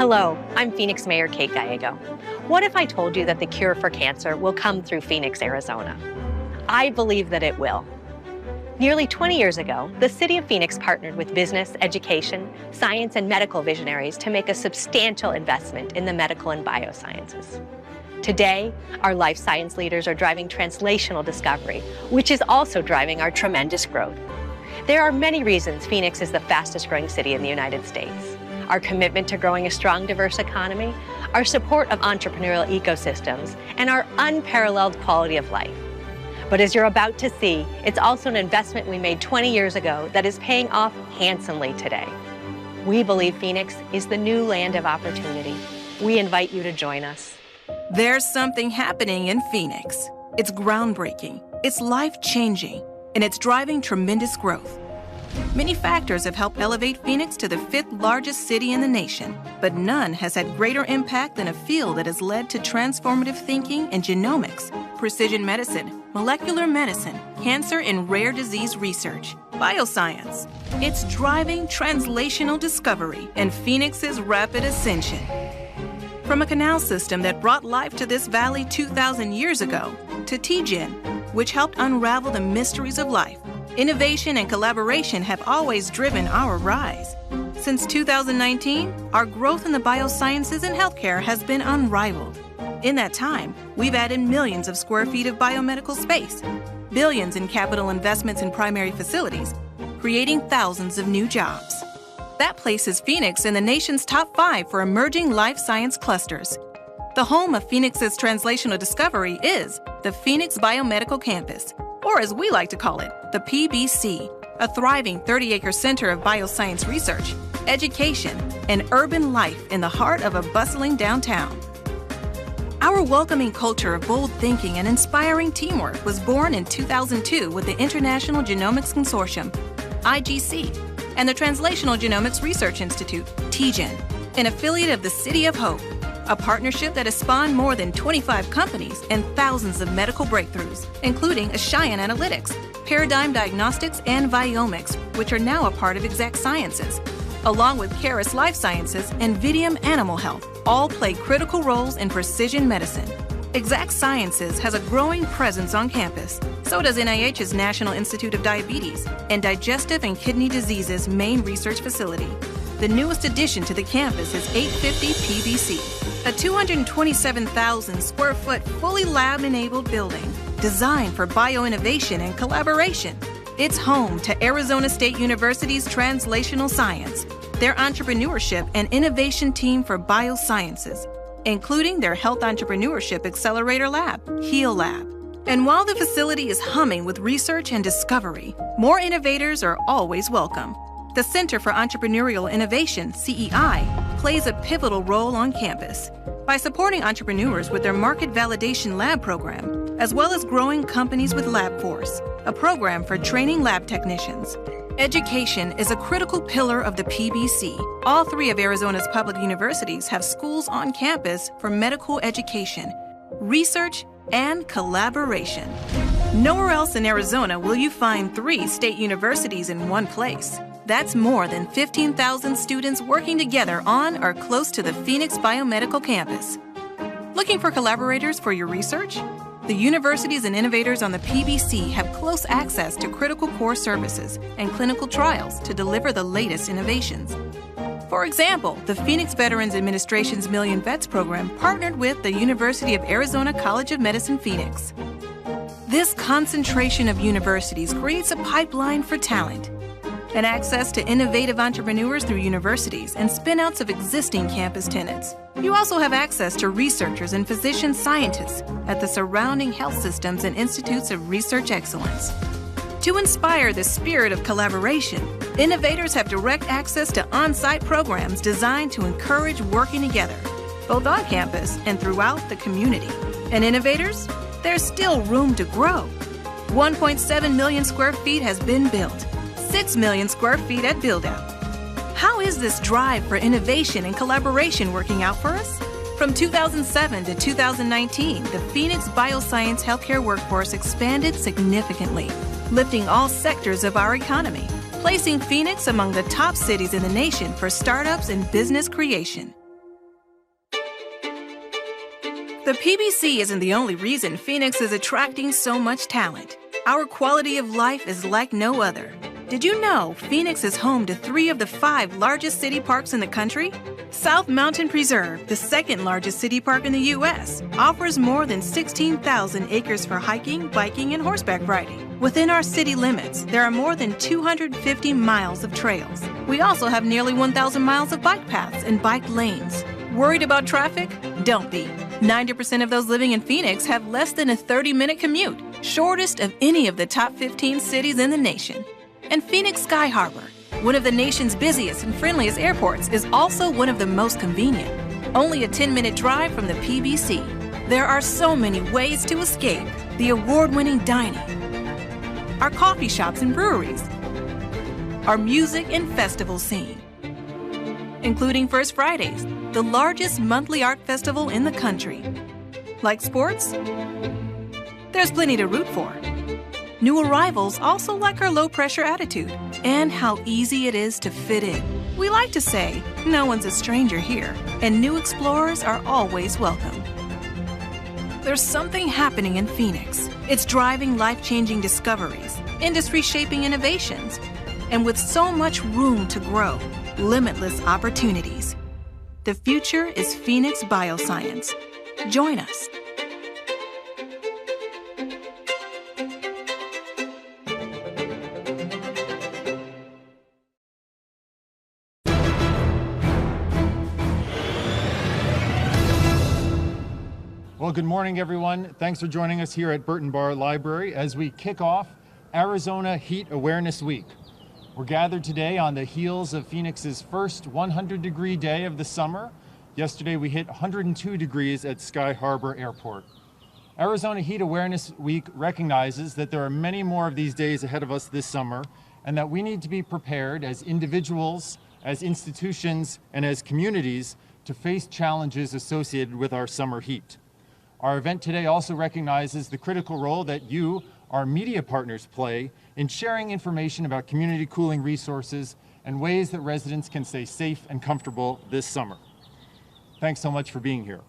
Hello, I'm Phoenix Mayor Kate Gallego. What if I told you that the cure for cancer will come through Phoenix, Arizona? I believe that it will. Nearly 20 years ago, the city of Phoenix partnered with business, education, science, and medical visionaries to make a substantial investment in the medical and biosciences. Today, our life science leaders are driving translational discovery, which is also driving our tremendous growth. There are many reasons Phoenix is the fastest growing city in the United States. Our commitment to growing a strong, diverse economy, our support of entrepreneurial ecosystems, and our unparalleled quality of life. But as you're about to see, it's also an investment we made 20 years ago that is paying off handsomely today. We believe Phoenix is the new land of opportunity. We invite you to join us. There's something happening in Phoenix. It's groundbreaking, it's life-changing, and it's driving tremendous growth. Many factors have helped elevate Phoenix to the 5th largest city in the nation, but none has had greater impact than a field that has led to transformative thinking in genomics, precision medicine, molecular medicine, cancer and rare disease research, bioscience. It's driving translational discovery and Phoenix's rapid ascension. From a canal system that brought life to this valley 2,000 years ago, to TGen, which helped unravel the mysteries of life, innovation and collaboration have always driven our rise. Since 2019, our growth in the biosciences and healthcare has been unrivaled. In that time, we've added millions of square feet of biomedical space, billions in capital investments in primary facilities, creating thousands of new jobs. That places Phoenix in the nation's top 5 for emerging life science clusters. The home of Phoenix's translational discovery is the Phoenix Biomedical Campus, or as we like to call it, the PBC, a thriving 30-acre center of bioscience research, education, and urban life in the heart of a bustling downtown. Our welcoming culture of bold thinking and inspiring teamwork was born in 2002 with the International Genomics Consortium, IGC, and the Translational Genomics Research Institute, TGen, an affiliate of the City of Hope, a partnership that has spawned more than 25 companies and thousands of medical breakthroughs, including Cheyenne Analytics, Paradigm Diagnostics, and Viomics, which are now a part of Exact Sciences, along with Caris Life Sciences and Vidium Animal Health, all play critical roles in precision medicine. Exact Sciences has a growing presence on campus. So does NIH's National Institute of Diabetes and Digestive and Kidney Diseases main research facility. The newest addition to the campus is 850 PBC, a 227,000 square foot fully lab-enabled building designed for bioinnovation and collaboration. It's home to Arizona State University's Translational Science, their entrepreneurship and innovation team for biosciences, including their Health Entrepreneurship Accelerator Lab, HEAL Lab. And while the facility is humming with research and discovery, more innovators are always welcome. The Center for Entrepreneurial Innovation, CEI, plays a pivotal role on campus by supporting entrepreneurs with their Market Validation Lab program, as well as growing companies with LabForce, a program for training lab technicians. Education is a critical pillar of the PBC. All 3 of Arizona's public universities have schools on campus for medical education, research, and collaboration. Nowhere else in Arizona will you find 3 state universities in one place. That's more than 15,000 students working together on or close to the Phoenix Biomedical Campus. Looking for collaborators for your research? The universities and innovators on the PBC have close access to critical core services and clinical trials to deliver the latest innovations. For example, the Phoenix Veterans Administration's Million Vets program partnered with the University of Arizona College of Medicine, Phoenix. This concentration of universities creates a pipeline for talent and access to innovative entrepreneurs through universities and spin-outs of existing campus tenants. You also have access to researchers and physician scientists at the surrounding health systems and institutes of research excellence. To inspire the spirit of collaboration, innovators have direct access to on-site programs designed to encourage working together, both on campus and throughout the community. And innovators? There's still room to grow. 1.7 million square feet has been built, 6 million square feet at build-out. How is this drive for innovation and collaboration working out for us? From 2007 to 2019, the Phoenix Bioscience healthcare workforce expanded significantly, lifting all sectors of our economy, placing Phoenix among the top cities in the nation for startups and business creation. The PBC isn't the only reason Phoenix is attracting so much talent. Our quality of life is like no other. Did you know Phoenix is home to 3 of the 5 largest city parks in the country? South Mountain Preserve, the second largest city park in the U.S., offers more than 16,000 acres for hiking, biking, and horseback riding. Within our city limits, there are more than 250 miles of trails. We also have nearly 1,000 miles of bike paths and bike lanes. Worried about traffic? Don't be. 90% of those living in Phoenix have less than a 30-minute commute, shortest of any of the top 15 cities in the nation. And Phoenix Sky Harbor, one of the nation's busiest and friendliest airports, is also one of the most convenient. Only a 10-minute drive from the PBC. There are so many ways to escape the award-winning dining, our coffee shops and breweries, our music and festival scene, including First Fridays, the largest monthly art festival in the country. Like sports? There's plenty to root for. New arrivals also like our low-pressure attitude and how easy it is to fit in. We like to say, no one's a stranger here, and new explorers are always welcome. There's something happening in Phoenix. It's driving life-changing discoveries, industry-shaping innovations, and with so much room to grow, limitless opportunities. The future is Phoenix Bioscience. Join us. Well, good morning, everyone. Thanks for joining us here at Burton Barr Library as we kick off Arizona Heat Awareness Week. We're gathered today on the heels of Phoenix's first 100-degree day of the summer. Yesterday, we hit 102 degrees at Sky Harbor Airport. Arizona Heat Awareness Week recognizes that there are many more of these days ahead of us this summer, and that we need to be prepared as individuals, as institutions, and as communities to face challenges associated with our summer heat. Our event today also recognizes the critical role that you, our media partners, play in sharing information about community cooling resources and ways that residents can stay safe and comfortable this summer. Thanks so much for being here.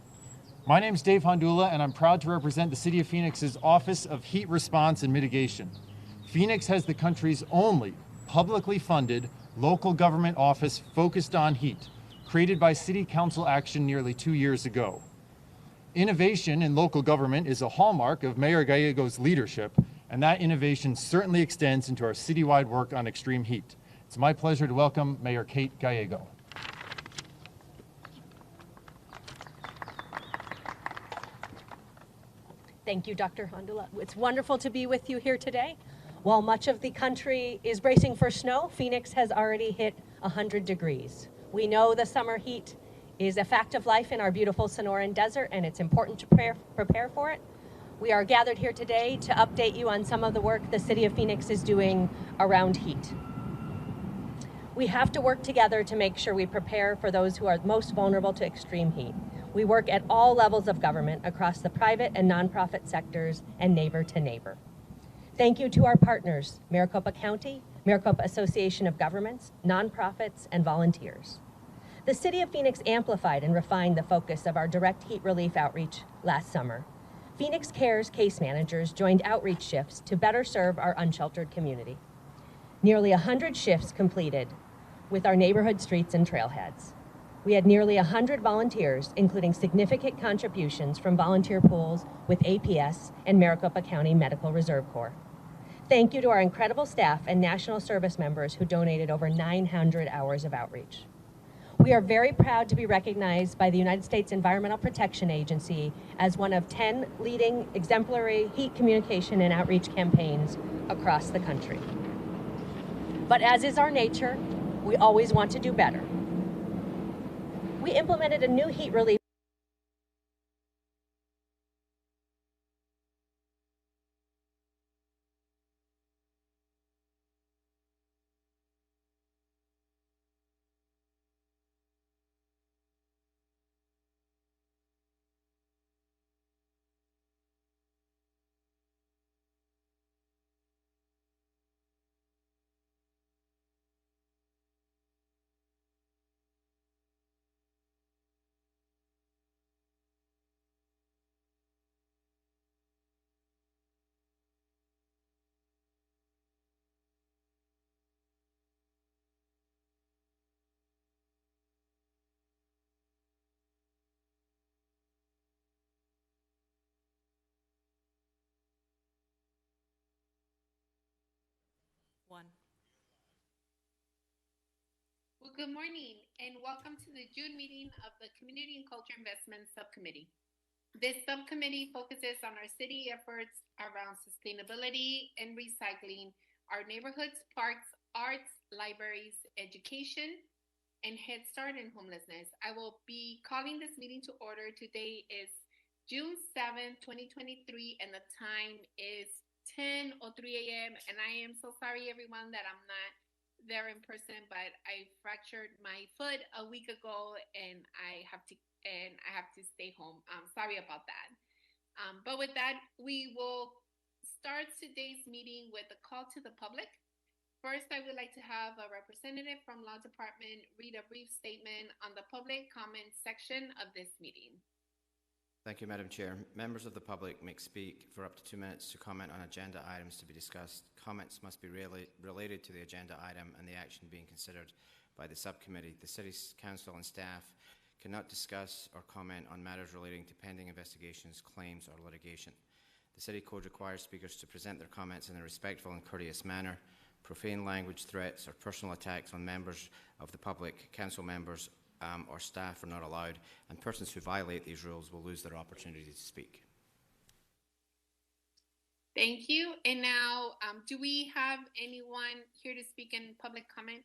My name is Dave Hondula, and I'm proud to represent the City of Phoenix's Office of Heat Response and Mitigation. Phoenix has the country's only publicly funded local government office focused on heat, created by City Council action nearly 2 years ago. Innovation in local government is a hallmark of Mayor Gallego's leadership, and that innovation certainly extends into our citywide work on extreme heat. It's my pleasure to welcome Mayor Kate Gallego. Thank you, Dr. Hondula. It's wonderful to be with you here today. While much of the country is bracing for snow, Phoenix has already hit 100 degrees. We know the summer heat is a fact of life in our beautiful Sonoran Desert, and it's important to prepare for it. We are gathered here today to update you on some of the work the City of Phoenix is doing around heat. We have to work together to make sure we prepare for those who are most vulnerable to extreme heat. We work at all levels of government across the private and nonprofit sectors and neighbor to neighbor. Thank you to our partners, Maricopa County, Maricopa Association of Governments, nonprofits, and volunteers. The City of Phoenix amplified and refined the focus of our direct heat relief outreach last summer. Phoenix Cares case managers joined outreach shifts to better serve our unsheltered community. Nearly 100 shifts completed with our neighborhood streets and trailheads. We had nearly 100 volunteers, including significant contributions from volunteer pools with APS and Maricopa County Medical Reserve Corps. Thank you to our incredible staff and national service members who donated over 900 hours of outreach. We are very proud to be recognized by the United States Environmental Protection Agency as one of 10 leading exemplary heat communication and outreach campaigns across the country. But as is our nature, we always want to do better. We implemented a new heat relief Well, good morning and welcome to the June meeting of the Community and Culture Investment Subcommittee. This subcommittee focuses on our city efforts around sustainability and recycling, our neighborhoods, parks, arts, libraries, education, and Head Start and homelessness. I will be calling this meeting to order. Today is June 7th, 2023, and the time is 10:03 a.m. And I am so sorry, everyone, that I'm not there in person, but I fractured my foot a week ago, and I have to stay home. Sorry about that. But with that, we will start today's meeting with a call to the public. First, I would like to have a representative from Law Department read a brief statement on the public comment section of this meeting. Thank you, Madam Chair. Members of the public may speak for up to 2 minutes to comment on agenda items to be discussed. Comments must be related to the agenda item and the action being considered by the subcommittee. The City's Council and staff cannot discuss or comment on matters relating to pending investigations, claims, or litigation. The City Code requires speakers to present their comments in a respectful and courteous manner. Profane language, threats, or personal attacks on members of the public, council members, or staff are not allowed, and persons who violate these rules will lose their opportunity to speak. Thank you. And now, do we have anyone here to speak in public comment?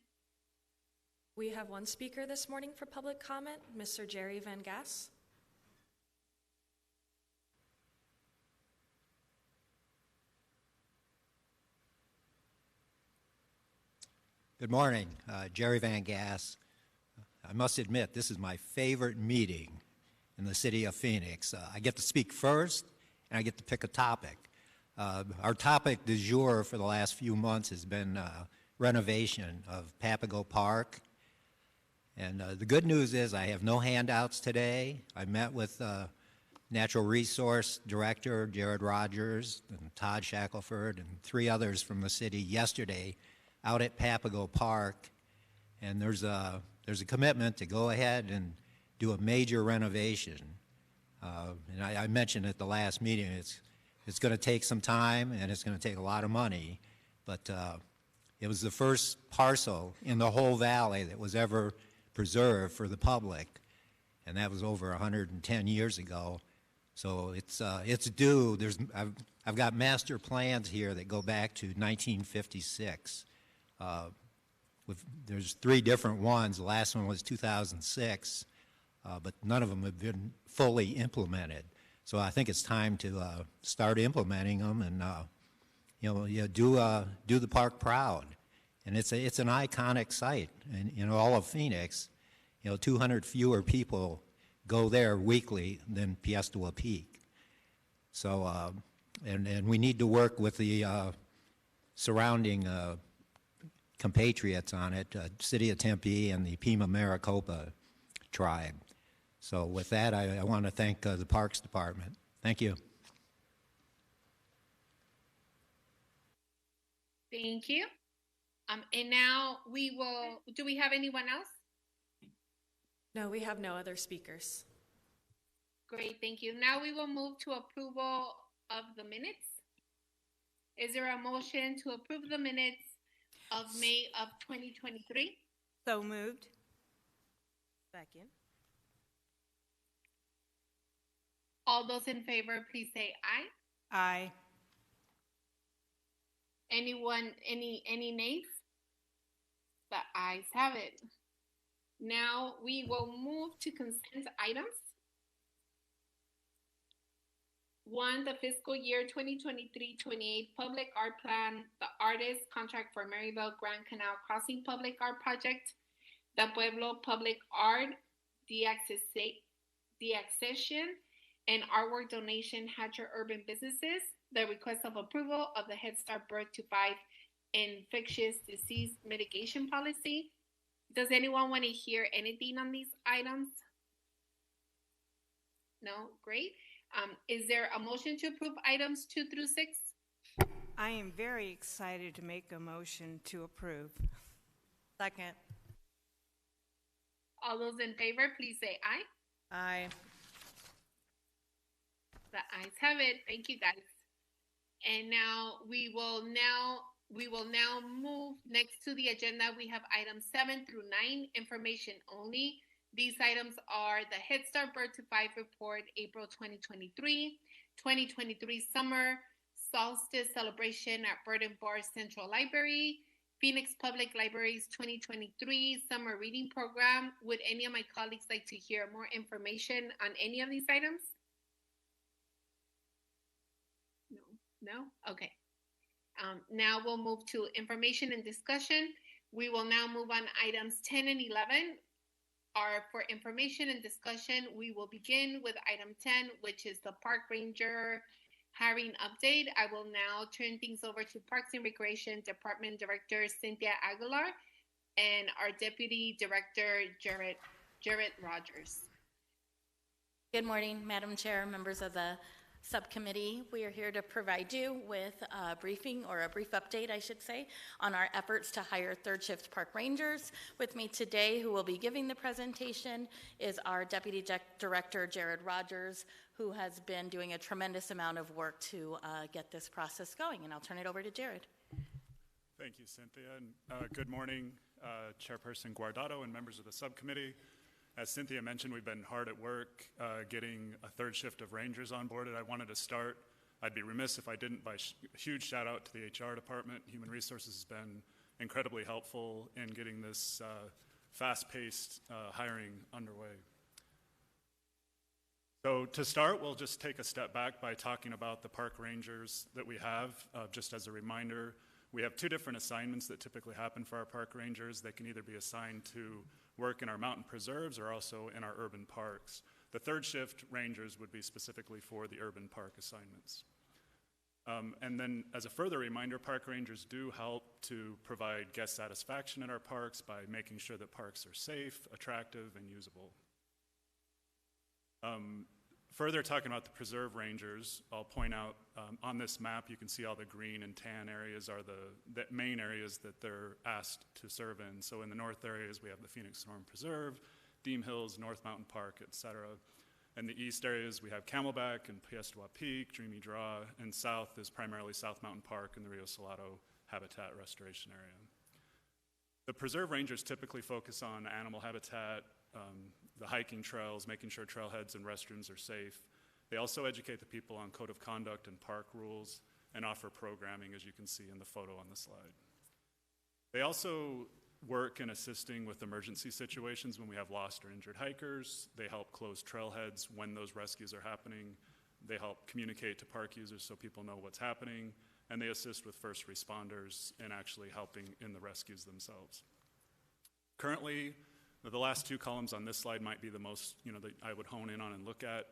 We have one speaker this morning for public comment, Mr. Jerry Van Gass. Good morning, Jerry Van Gass. I must admit, this is my favorite meeting in the city of Phoenix. I get to speak first, and I get to pick a topic. Our topic du jour for the last few months has been renovation of Papago Park. And the good news is I have no handouts today. I met with Natural Resource Director Jared Rogers and Todd Shackelford and 3 others from the city yesterday out at Papago Park. And there's a commitment to go ahead and do a major renovation. And I mentioned at the last meeting, it's going to take some time and it's going to take a lot of money, but it was the first parcel in the whole valley that was ever preserved for the public, and that was over 110 years ago. So it's due. I've got master plans here that go back to 1956. There's 3 different ones. The last one was 2006, but none of them have been fully implemented. So I think it's time to start implementing them and do the park proud. And it's an iconic site in all of Phoenix. 200 fewer people go there weekly than Piestewa Peak. So and we need to work with the surrounding compatriots on it, City of Tempe and the Pima Maricopa tribe. So with that, I want to thank the Parks Department. Thank you. Thank you. And now do we have anyone else? No, we have no other speakers. Great, thank you. Now we will move to approval of the minutes. Is there a motion to approve the minutes of May of 2023? So moved. Second. All those in favor, please say aye. Aye. Anyone, any nays? The ayes have it. Now we will move to consent items. 1, the fiscal year 2023-28 Public Art Plan, the artist contract for Maryville Grand Canal Crossing Public Art Project, the Pueblo Public Art, deaccession, and artwork donation Hatcher Urban Businesses, the request of approval of the Head Start Birth to 5 infectious disease mitigation policy. Does anyone want to hear anything on these items? No? Great. Is there a motion to approve items 2 through 6? I am very excited to make a motion to approve. Second. All those in favor, please say aye. Aye. The ayes have it. Thank you, guys. And now we will We will now move next to the agenda. We have items 7 through 9, information only. These items are the Head Start Birth to 5 report, April 2023, 2023 summer solstice celebration at Burton Bar Central Library, Phoenix Public Library's 2023 summer reading program. Would any of my colleagues like to hear more information on any of these items? No? Okay. Now we'll move to information and discussion. We will now move on items 10 and 11 are for information and discussion. We will begin with item 10, which is the Park Ranger hiring update. I will now turn things over to Parks and Recreation Department Director Cynthia Aguilar and our Deputy Director Jared Rogers. Good morning, Madam Chair, members of the subcommittee. We are here to provide you with a briefing, or a brief update, I should say, on our efforts to hire third shift park rangers. With me today, who will be giving the presentation, is our Deputy Director, Jared Rogers, who has been doing a tremendous amount of work to get this process going. And I'll turn it over to Jared. Thank you, Cynthia. And good morning, Chairperson Guardado and members of the subcommittee. As Cynthia mentioned, we've been hard at work getting a third shift of rangers onboarded. I wanted to start, I'd be remiss if I didn't, by a huge shout out to the HR department. Human Resources has been incredibly helpful in getting this fast-paced hiring underway. So to start, we'll just take a step back by talking about the park rangers that we have. Just as a reminder, we have two different assignments that typically happen for our park rangers. They can either be assigned to work in our mountain preserves or also in our urban parks. The third shift rangers would be specifically for the urban park assignments. And then as a further reminder, park rangers do help to provide guest satisfaction in our parks by making sure that parks are safe, attractive, and usable. Further talking about the preserve rangers, I'll point out on this map you can see all the green and tan areas are the main areas that they're asked to serve in. So in the north areas we have the Phoenix Storm Preserve, Deem Hills, North Mountain Park, etc. In the east areas we have Camelback and Piestewa Peak, Dreamy Draw, and south is primarily South Mountain Park and the Rio Salado Habitat Restoration Area. The preserve rangers typically focus on animal habitat, the hiking trails, making sure trailheads and restrooms are safe. They also educate the people on code of conduct and park rules and offer programming, as you can see in the photo on the slide. They also work in assisting with emergency situations when we have lost or injured hikers. They help close trailheads when those rescues are happening. They help communicate to park users so people know what's happening, and they assist with first responders in actually helping in the rescues themselves. Currently, the last two columns on this slide might be the most, that I would hone in on and look at.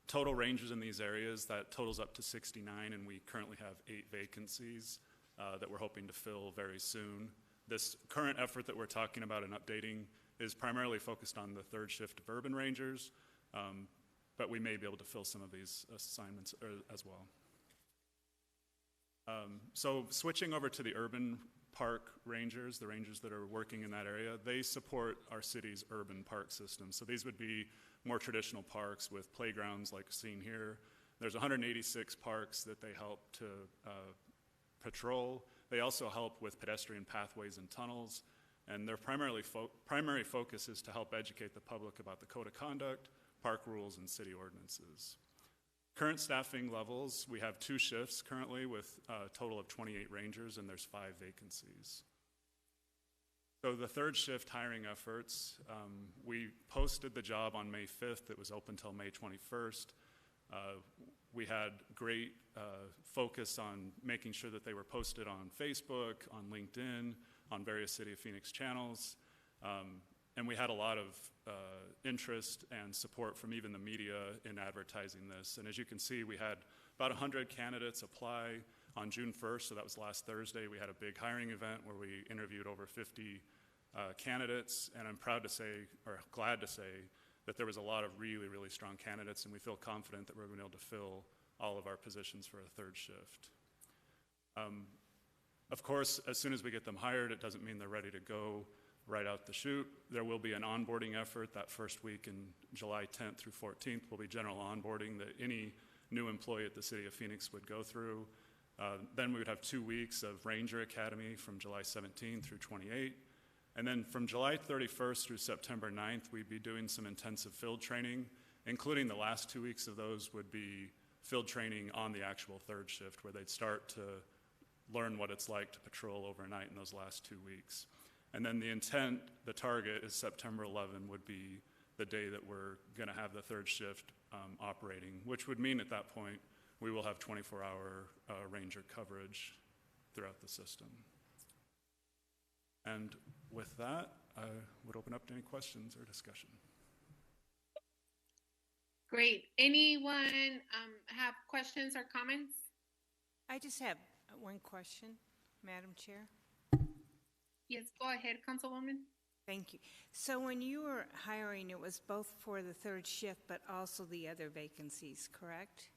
Total rangers in these areas, that totals up to 69, and we currently have 8 vacancies that we're hoping to fill very soon. This current effort that we're talking about and updating is primarily focused on the third shift of urban rangers, but we may be able to fill some of these assignments as well. So switching over to the urban park rangers, the rangers that are working in that area, they support our city's urban park system. So these would be more traditional parks with playgrounds like seen here. There's 186 parks that they help to patrol. They also help with pedestrian pathways and tunnels, and their primary focus is to help educate the public about the code of conduct, park rules, and city ordinances. Current staffing levels, we have 2 shifts currently with a total of 28 rangers, and there's 5 vacancies. So the third shift hiring efforts, we posted the job on May 5th. It was open till May 21st. We had great focus on making sure that they were posted on Facebook, on LinkedIn, on various City of Phoenix channels. And we had a lot of interest and support from even the media in advertising this. And as you can see, we had about 100 candidates apply on June 1st, so that was last Thursday. We had a big hiring event where we interviewed over 50 candidates, and I'm proud to say, or glad to say, that there was a lot of really, really strong candidates, and we feel confident that we're going to be able to fill all of our positions for a third shift. Of course, as soon as we get them hired, it doesn't mean they're ready to go right out the chute. There will be an onboarding effort that first week in July 10th through 14th will be general onboarding that any new employee at the City of Phoenix would go through. Then we would have 2 weeks of Ranger Academy from July 17 through 28. And then from July 31st through September 9th, we'd be doing some intensive field training, including the last 2 weeks of those would be field training on the actual third shift, where they'd start to learn what it's like to patrol overnight in those last 2 weeks. And then the intent, the target is September 11 would be the day that we're going to have the third shift operating, which would mean at that point we will have 24-hour Ranger coverage throughout the system. And with that, I would open up to any questions or discussion. Great. Anyone have questions or comments? I just have one question, Madam Chair. Yes, go ahead, Councilwoman. Thank you. So when you were hiring, it was both for the third shift, but also the other vacancies, correct?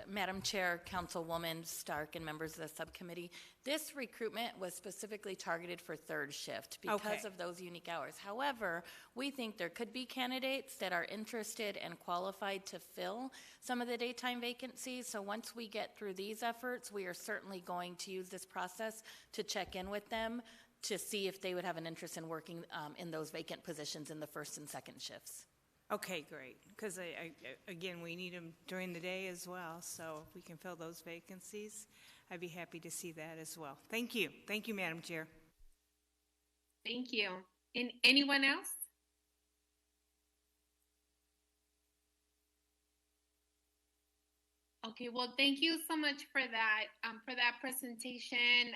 Madam Chair, Councilwoman Stark, and members of the subcommittee, this recruitment was specifically targeted for third shift because of those unique hours. However, we think there could be candidates that are interested and qualified to fill some of the daytime vacancies. So once we get through these efforts, we are certainly going to use this process to check in with them to see if they would have an interest in working in those vacant positions in the first and second shifts. Okay, great. Because, again, we need them during the day as well. So if we can fill those vacancies, I'd be happy to see that as well. Thank you. Thank you, Madam Chair. Thank you. And anyone else? Okay, well, thank you so much for that presentation.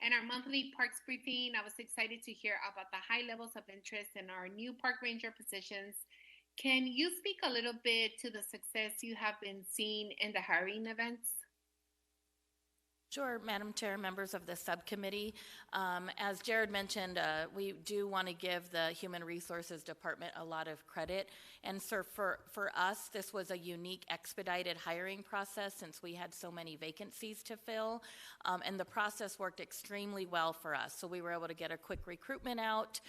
And our monthly parks briefing, I was excited to hear about the high levels of interest in our new park ranger positions. Can you speak a little bit to the success you have been seeing in the hiring events? Sure, Madam Chair, members of the subcommittee. As Jared mentioned, we do want to give the Human Resources Department a lot of credit. And so for us, this was a unique expedited hiring process since we had so many vacancies to fill. And the process worked extremely well for us. So we were able to get a quick recruitment out.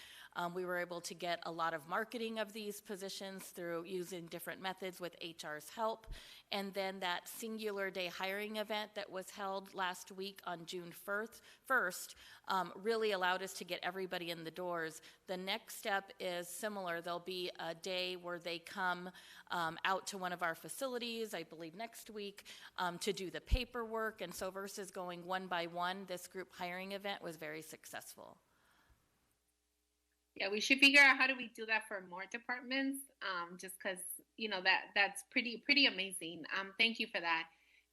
We were able to get a lot of marketing of these positions through using different methods with HR's help. And then that singular day hiring event that was held last week on June 1st really allowed us to get everybody in the doors. The next step is similar. There'll be a day where they come out to one of our facilities, I believe next week, to do the paperwork. And so versus going one by one, this group hiring event was very successful. Yeah, we should figure out how do we do that for more departments, just because, you know, that's pretty amazing. Thank you for that.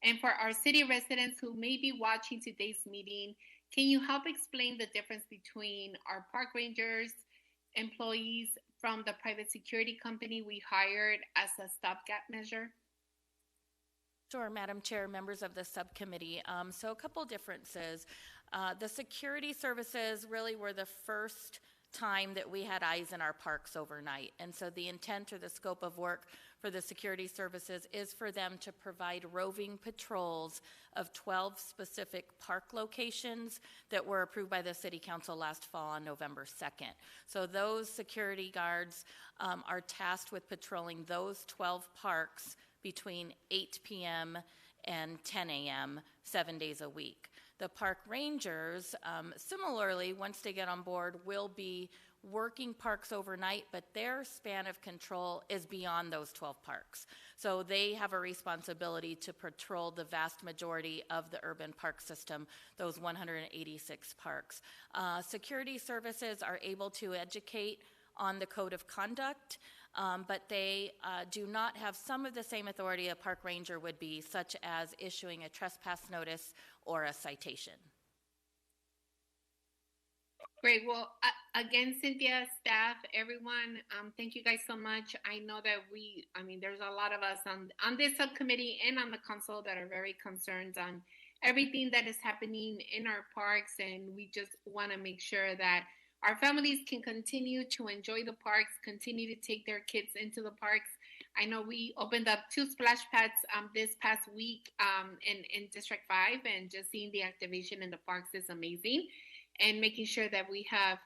And for our city residents who may be watching today's meeting, can you help explain the difference between our park rangers, employees from the private security company we hired as a stopgap measure? Sure, Madam Chair, members of the subcommittee. So a couple differences. The security services really were the first time that we had eyes in our parks overnight. And so the intent or the scope of work for the security services is for them to provide roving patrols of 12 specific park locations that were approved by the City Council last fall on November 2nd. So those security guards are tasked with patrolling those 12 parks between 8 p.m. and 10 a.m. 7 days a week. The park rangers, similarly, once they get on board, will be working parks overnight, but their span of control is beyond those 12 parks. So they have a responsibility to patrol the vast majority of the urban park system, those 186 parks. Security services are able to educate on the code of conduct, but they do not have some of the same authority a park ranger would be, such as issuing a trespass notice or a citation. Great. Well, again, Cynthia, staff, everyone, thank you guys so much. I know that there's a lot of us on this subcommittee and on the council that are very concerned on everything that is happening in our parks, and we just want to make sure that our families can continue to enjoy the parks, continue to take their kids into the parks. I know we opened up 2 splash pads this past week in District 5, and just seeing the activation in the parks is amazing. And making sure that we have,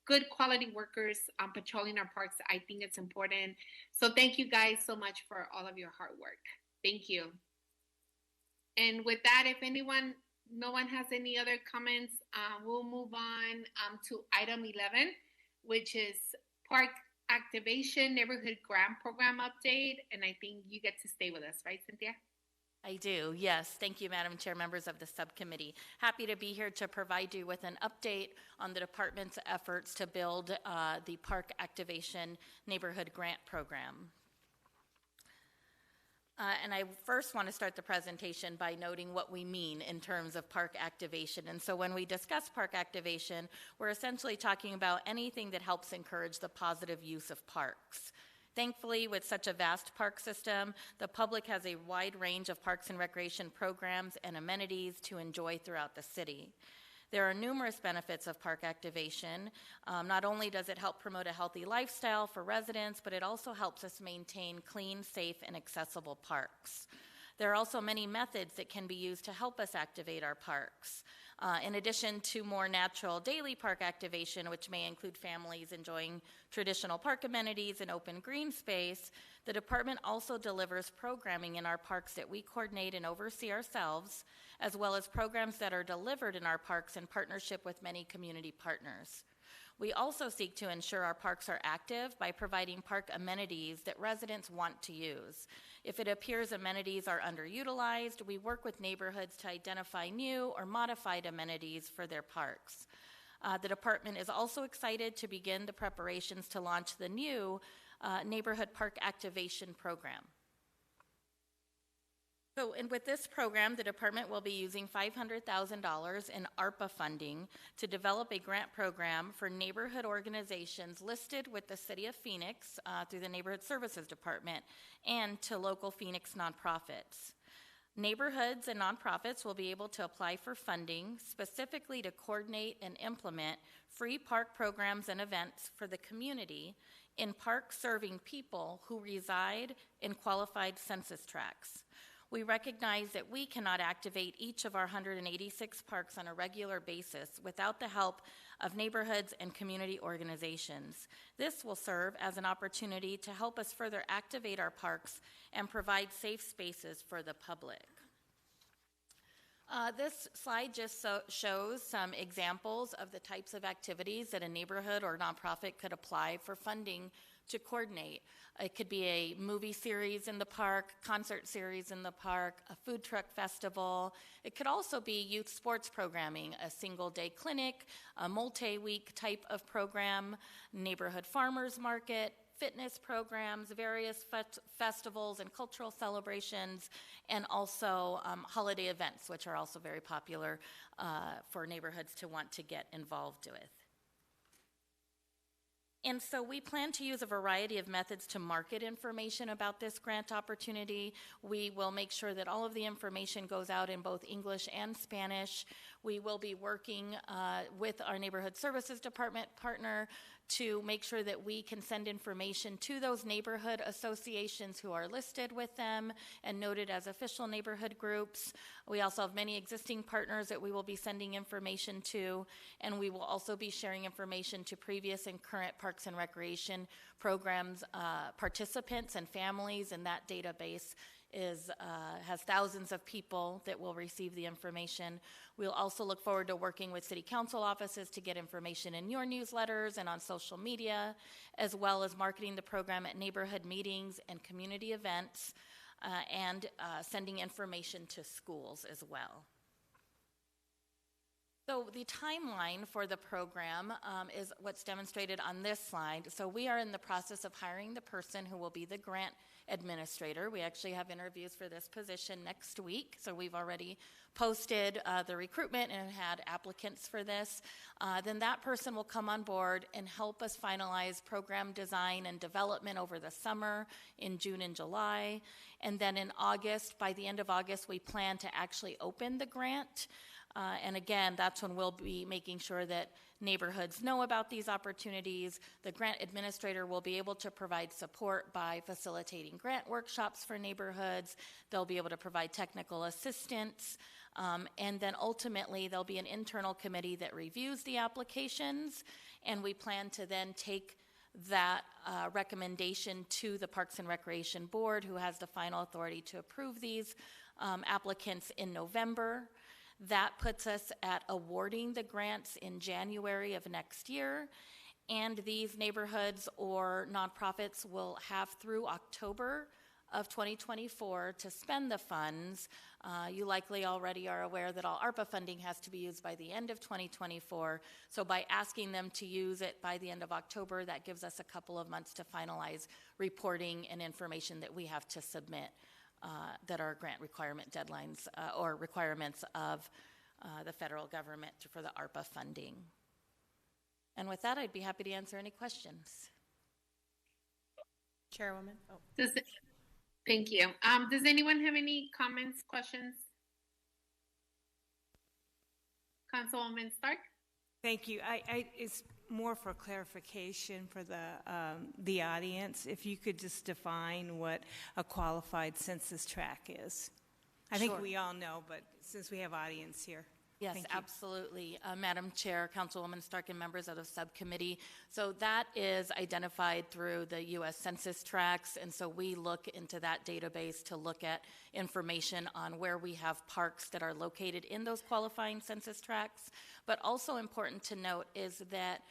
good quality workers patrolling our parks, I think it's important. So thank you guys so much for all of your hard work. Thank you. And with that, if no one has any other comments, we'll move on to item 11, which is Park Activation Neighborhood Grant Program Update. And I think you get to stay with us, right, Cynthia? I do, yes. Thank you, Madam Chair, members of the subcommittee. Happy to be here to provide you with an update on the department's efforts to build the Park Activation Neighborhood Grant Program. And I first want to start the presentation by noting what we mean in terms of park activation. And so when we discuss park activation, we're essentially talking about anything that helps encourage the positive use of parks. Thankfully, with such a vast park system, the public has a wide range of parks and recreation programs and amenities to enjoy throughout the city. There are numerous benefits of park activation. Not only does it help promote a healthy lifestyle for residents, but it also helps us maintain clean, safe, and accessible parks. There are also many methods that can be used to help us activate our parks. In addition to more natural daily park activation, which may include families enjoying traditional park amenities and open green space, the department also delivers programming in our parks that we coordinate and oversee ourselves, as well as programs that are delivered in our parks in partnership with many community partners. We also seek to ensure our parks are active by providing park amenities that residents want to use. If it appears amenities are underutilized, we work with neighborhoods to identify new or modified amenities for their parks. The department is also excited to begin the preparations to launch the new Neighborhood Park Activation Program. And with this program, the department will be using $500,000 in ARPA funding to develop a grant program for neighborhood organizations listed with the City of Phoenix through the Neighborhood Services Department and to local Phoenix nonprofits. Neighborhoods and nonprofits will be able to apply for funding specifically to coordinate and implement free park programs and events for the community in parks serving people who reside in qualified census tracts. We recognize that we cannot activate each of our 186 parks on a regular basis without the help of neighborhoods and community organizations. This will serve as an opportunity to help us further activate our parks and provide safe spaces for the public. This slide just shows some examples of the types of activities that a neighborhood or nonprofit could apply for funding to coordinate. It could be a movie series in the park, concert series in the park, a food truck festival. It could also be youth sports programming, a single-day clinic, a multi-week type of program, neighborhood farmers market, fitness programs, various festivals and cultural celebrations, and also holiday events, which are also very popular for neighborhoods to want to get involved with. And so we plan to use a variety of methods to market information about this grant opportunity. We will make sure that all of the information goes out in both English and Spanish. We will be working with our Neighborhood Services Department partner to make sure that we can send information to those neighborhood associations who are listed with them and noted as official neighborhood groups. We also have many existing partners that we will be sending information to, and we will also be sharing information to previous and current Parks and Recreation programs participants and families, and that database has thousands of people that will receive the information. We'll also look forward to working with city council offices to get information in your newsletters and on social media, as well as marketing the program at neighborhood meetings and community events, and sending information to schools as well. So the timeline for the program is what's demonstrated on this slide. So we are in the process of hiring the person who will be the grant administrator. We actually have interviews for this position next week. So we've already posted the recruitment and had applicants for this. Then that person will come on board and help us finalize program design and development over the summer in June and July. And then in August, by the end of August, we plan to actually open the grant. And again, that's when we'll be making sure that neighborhoods know about these opportunities. The grant administrator will be able to provide support by facilitating grant workshops for neighborhoods. They'll be able to provide technical assistance. And then ultimately, there'll be an internal committee that reviews the applications. And we plan to then take that recommendation to the Parks and Recreation Board, who has the final authority to approve these applicants in November. That puts us at awarding the grants in January of next year. And these neighborhoods or nonprofits will have through October of 2024 to spend the funds. You likely already are aware that all ARPA funding has to be used by the end of 2024. So by asking them to use it by the end of October, that gives us a couple of months to finalize reporting and information that we have to submit that are grant requirement deadlines or requirements of the federal government for the ARPA funding. And with that, I'd be happy to answer any questions. Chairwoman. Oh. Thank you. Does anyone have any comments, questions? Councilwoman Stark? Thank you. It's more for clarification for the audience. If you could just define what a qualified census tract is. I think we all know, but since we have audience here. Yes, absolutely. Madam Chair, Councilwoman Stark, and members of the subcommittee. So that is identified through the U.S. Census tracts, and so we look into that database to look at information on where we have parks that are located in those qualifying census tracts. But also important to note is that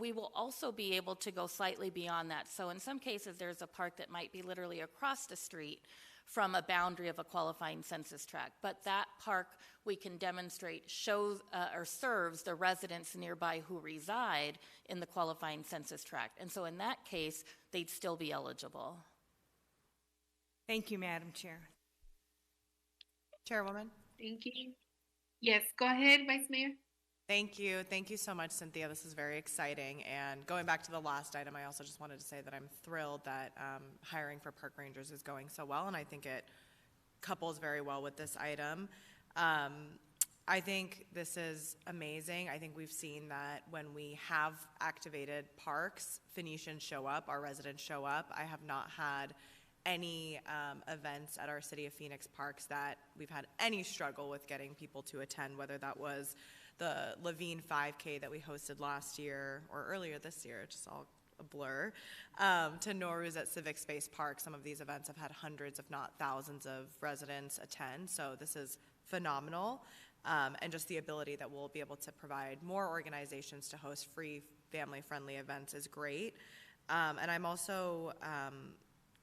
we will also be able to go slightly beyond that. So in some cases, there's a park that might be literally across the street from a boundary of a qualifying census tract. But that park, we can demonstrate, shows or serves the residents nearby who reside in the qualifying census tract. And so in that case, they'd still be eligible. Thank you, Madam Chair. Chairwoman. Thank you. Yes, go ahead, Vice Mayor. Thank you. Thank you so much, Cynthia. This is very exciting. And going back to the last item, I also just wanted to say that I'm thrilled that hiring for park rangers is going so well, and I think it couples very well with this item. I think this is amazing. I think we've seen that when we have activated parks, Phoenicians show up, our residents show up. I have not had any events at our City of Phoenix parks that we've had any struggle with getting people to attend, whether that was the Levine 5K that we hosted last year or earlier this year, it's just all a blur, to Noruz at Civic Space Park. Some of these events have had hundreds, if not thousands, of residents attend, so this is phenomenal. And just the ability that we'll be able to provide more organizations to host free, family-friendly events is great. And I'm also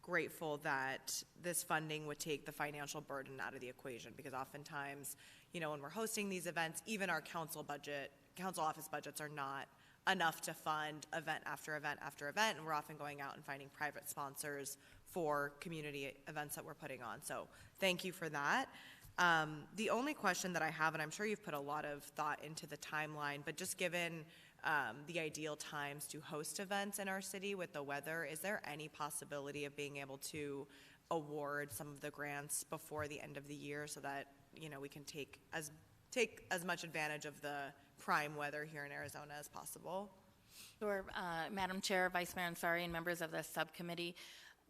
grateful that this funding would take the financial burden out of the equation, because oftentimes, you know, when we're hosting these events, even our council office budgets are not enough to fund event after event after event, and we're often going out and finding private sponsors for community events that we're putting on. So thank you for that. The only question that I have, and I'm sure you've put a lot of thought into the timeline, but just given the ideal times to host events in our city with the weather, is there any possibility of being able to award some of the grants before the end of the year so that, you know, we can take as much advantage of the prime weather here in Arizona as possible? Sure, Madam Chair, Vice Mayor Ansari, and members of the subcommittee.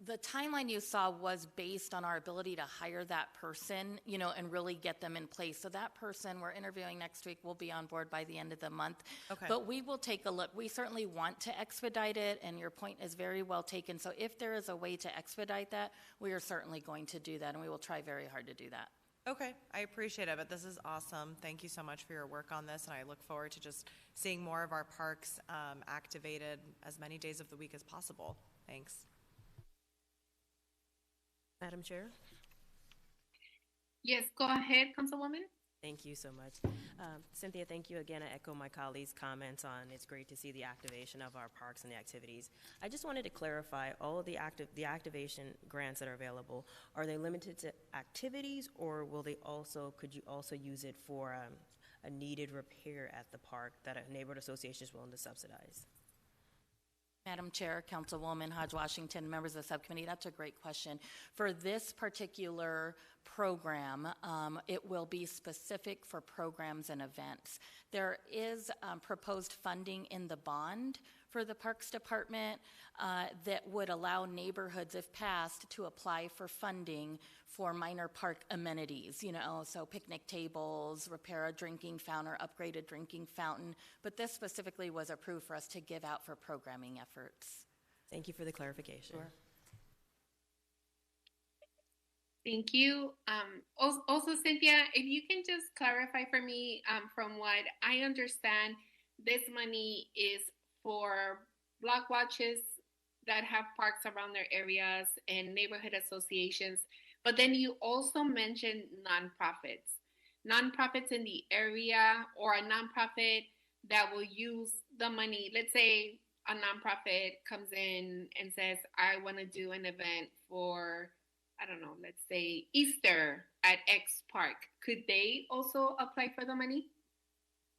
The timeline you saw was based on our ability to hire that person, you know, and really get them in place. So that person we're interviewing next week will be on board by the end of the month. Okay. But we will take a look. We certainly want to expedite it, and your point is very well taken. So if there is a way to expedite that, we are certainly going to do that, and we will try very hard to do that. Okay, I appreciate it, but this is awesome. Thank you so much for your work on this, and I look forward to just seeing more of our parks activated as many days of the week as possible. Thanks. Madam Chair? Yes, go ahead, Councilwoman. Thank you so much. Cynthia, thank you again. I echo my colleagues' comments on it's great to see the activation of our parks and the activities. I just wanted to clarify, all of the activation grants that are available, are they limited to activities, or could you also use it for a needed repair at the park that a neighborhood association is willing to subsidize? Madam Chair, Councilwoman Hodge-Washington, members of the subcommittee, that's a great question. For this particular program, it will be specific for programs and events. There is proposed funding in the bond for the Parks Department that would allow neighborhoods, if passed, to apply for funding for minor park amenities, you know, so picnic tables, repair a drinking fountain or upgrade a drinking fountain. But this specifically was approved for us to give out for programming efforts. Thank you for the clarification. Sure. Thank you. Also, Cynthia, if you can just clarify for me, from what I understand, this money is for block watches that have parks around their areas and neighborhood associations. But then you also mentioned nonprofits, nonprofits in the area, or a nonprofit that will use the money. Let's say a nonprofit comes in and says, I want to do an event for, I don't know, let's say Easter at X Park. Could they also apply for the money?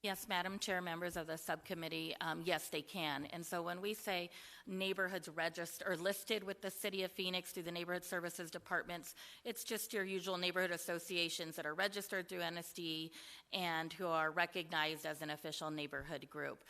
Yes, Madam Chair, members of the subcommittee, yes, they can. And so when we say neighborhoods registered or listed with the City of Phoenix through the neighborhood services departments, it's just your usual neighborhood associations that are registered through NSD and who are recognized as an official neighborhood group.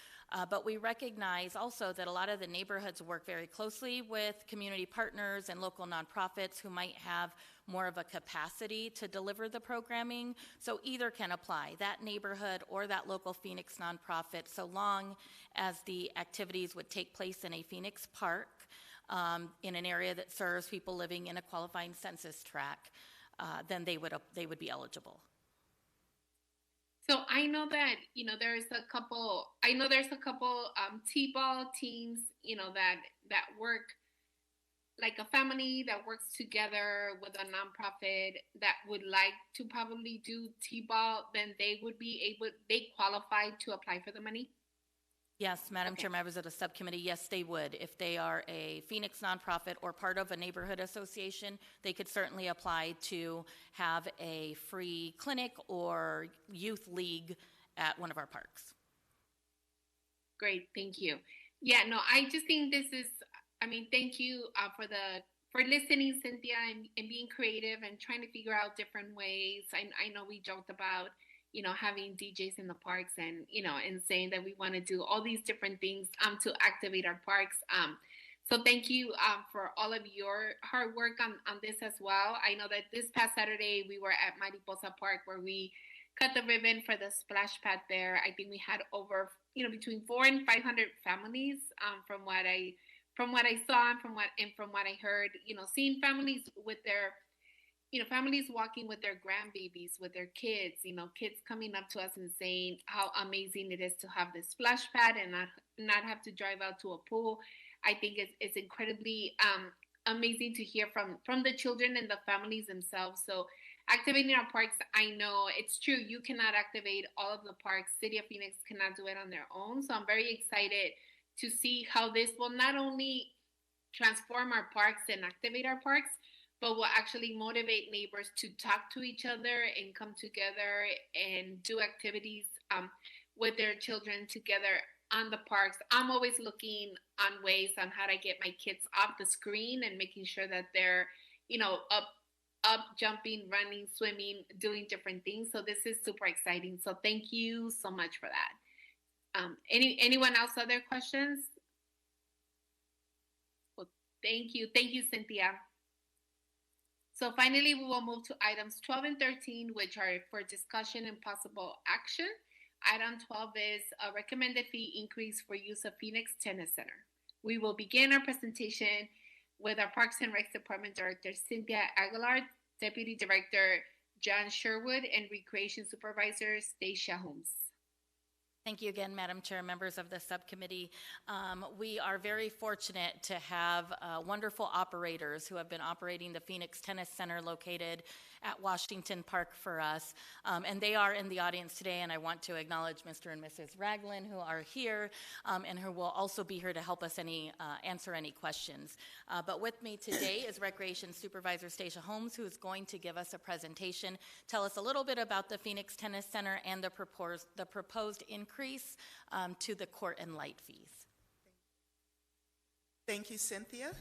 But we recognize also that a lot of the neighborhoods work very closely with community partners and local nonprofits who might have more of a capacity to deliver the programming. So either can apply, that neighborhood or that local Phoenix nonprofit, so long as the activities would take place in a Phoenix park in an area that serves people living in a qualifying census tract, then they would be eligible. So I know that, there's a couple T-ball teams, that work like a family that works together with a nonprofit that would like to probably do T-ball, then they qualify to apply for the money? Yes, Madam Chair, members of the subcommittee, yes, they would. If they are a Phoenix nonprofit or part of a neighborhood association, they could certainly apply to have a free clinic or youth league at one of our parks. Great, thank you. Yeah, no, I just think this is, thank you for listening, Cynthia, and being creative and trying to figure out different ways. I know we joked about, having DJs in the parks and, and saying that we want to do all these different things to activate our parks. So thank you for all of your hard work on this as well. I know that this past Saturday we were at Mariposa Park where we cut the ribbon for the splash pad there. I think we had over, between 400 and 500 families from what I saw and from what I heard, seeing families with their, families walking with their grandbabies, with their kids, kids coming up to us and saying how amazing it is to have this splash pad and not have to drive out to a pool. I think it's incredibly amazing to hear from the children and the families themselves. So activating our parks, I know it's true, you cannot activate all of the parks. City of Phoenix cannot do it on their own. So I'm very excited to see how this will not only transform our parks and activate our parks, but will actually motivate neighbors to talk to each other and come together and do activities with their children together on the parks. I'm always looking on ways on how to get my kids off the screen and making sure that they're, up, jumping, running, swimming, doing different things. So this is super exciting. So thank you so much for that. Anyone else other questions? Well, thank you, Cynthia. So finally, we will move to items 12 and 13, which are for discussion and possible action. Item 12 is a recommended fee increase for use of Phoenix Tennis Center. We will begin our presentation with our Parks and Recs Department Director, Cynthia Aguilar, Deputy Director, John Sherwood, and Recreation Supervisor, Stacia Holmes. Thank you again, Madam Chair, members of the subcommittee. We are very fortunate to have wonderful operators who have been operating the Phoenix Tennis Center located at Washington Park for us. And they are in the audience today, and I want to acknowledge Mr. and Mrs. Ragland who are here and who will also be here to help us answer any questions. But with me today is Recreation Supervisor Stacia Holmes, who is going to give us a presentation, tell us a little bit about the Phoenix Tennis Center and the proposed increase to the court and light fees. Thank you, Cynthia.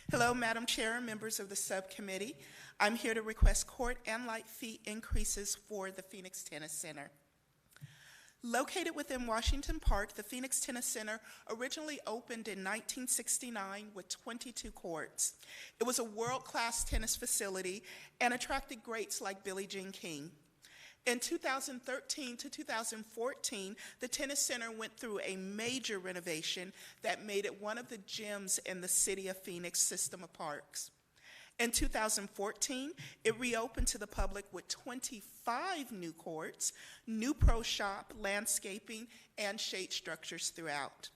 Hello, Madam Chair, members of the subcommittee. I'm here to request court and light fee increases for the Phoenix Tennis Center. Located within Washington Park, the Phoenix Tennis Center originally opened in 1969 with 22 courts. It was a world-class tennis facility and attracted greats like Billie Jean King. In 2013 to 2014, the Tennis Center went through a major renovation that made it one of the gems in the City of Phoenix system of parks. In 2014, it reopened to the public with 25 new courts, new pro shop, landscaping, and shade structures throughout.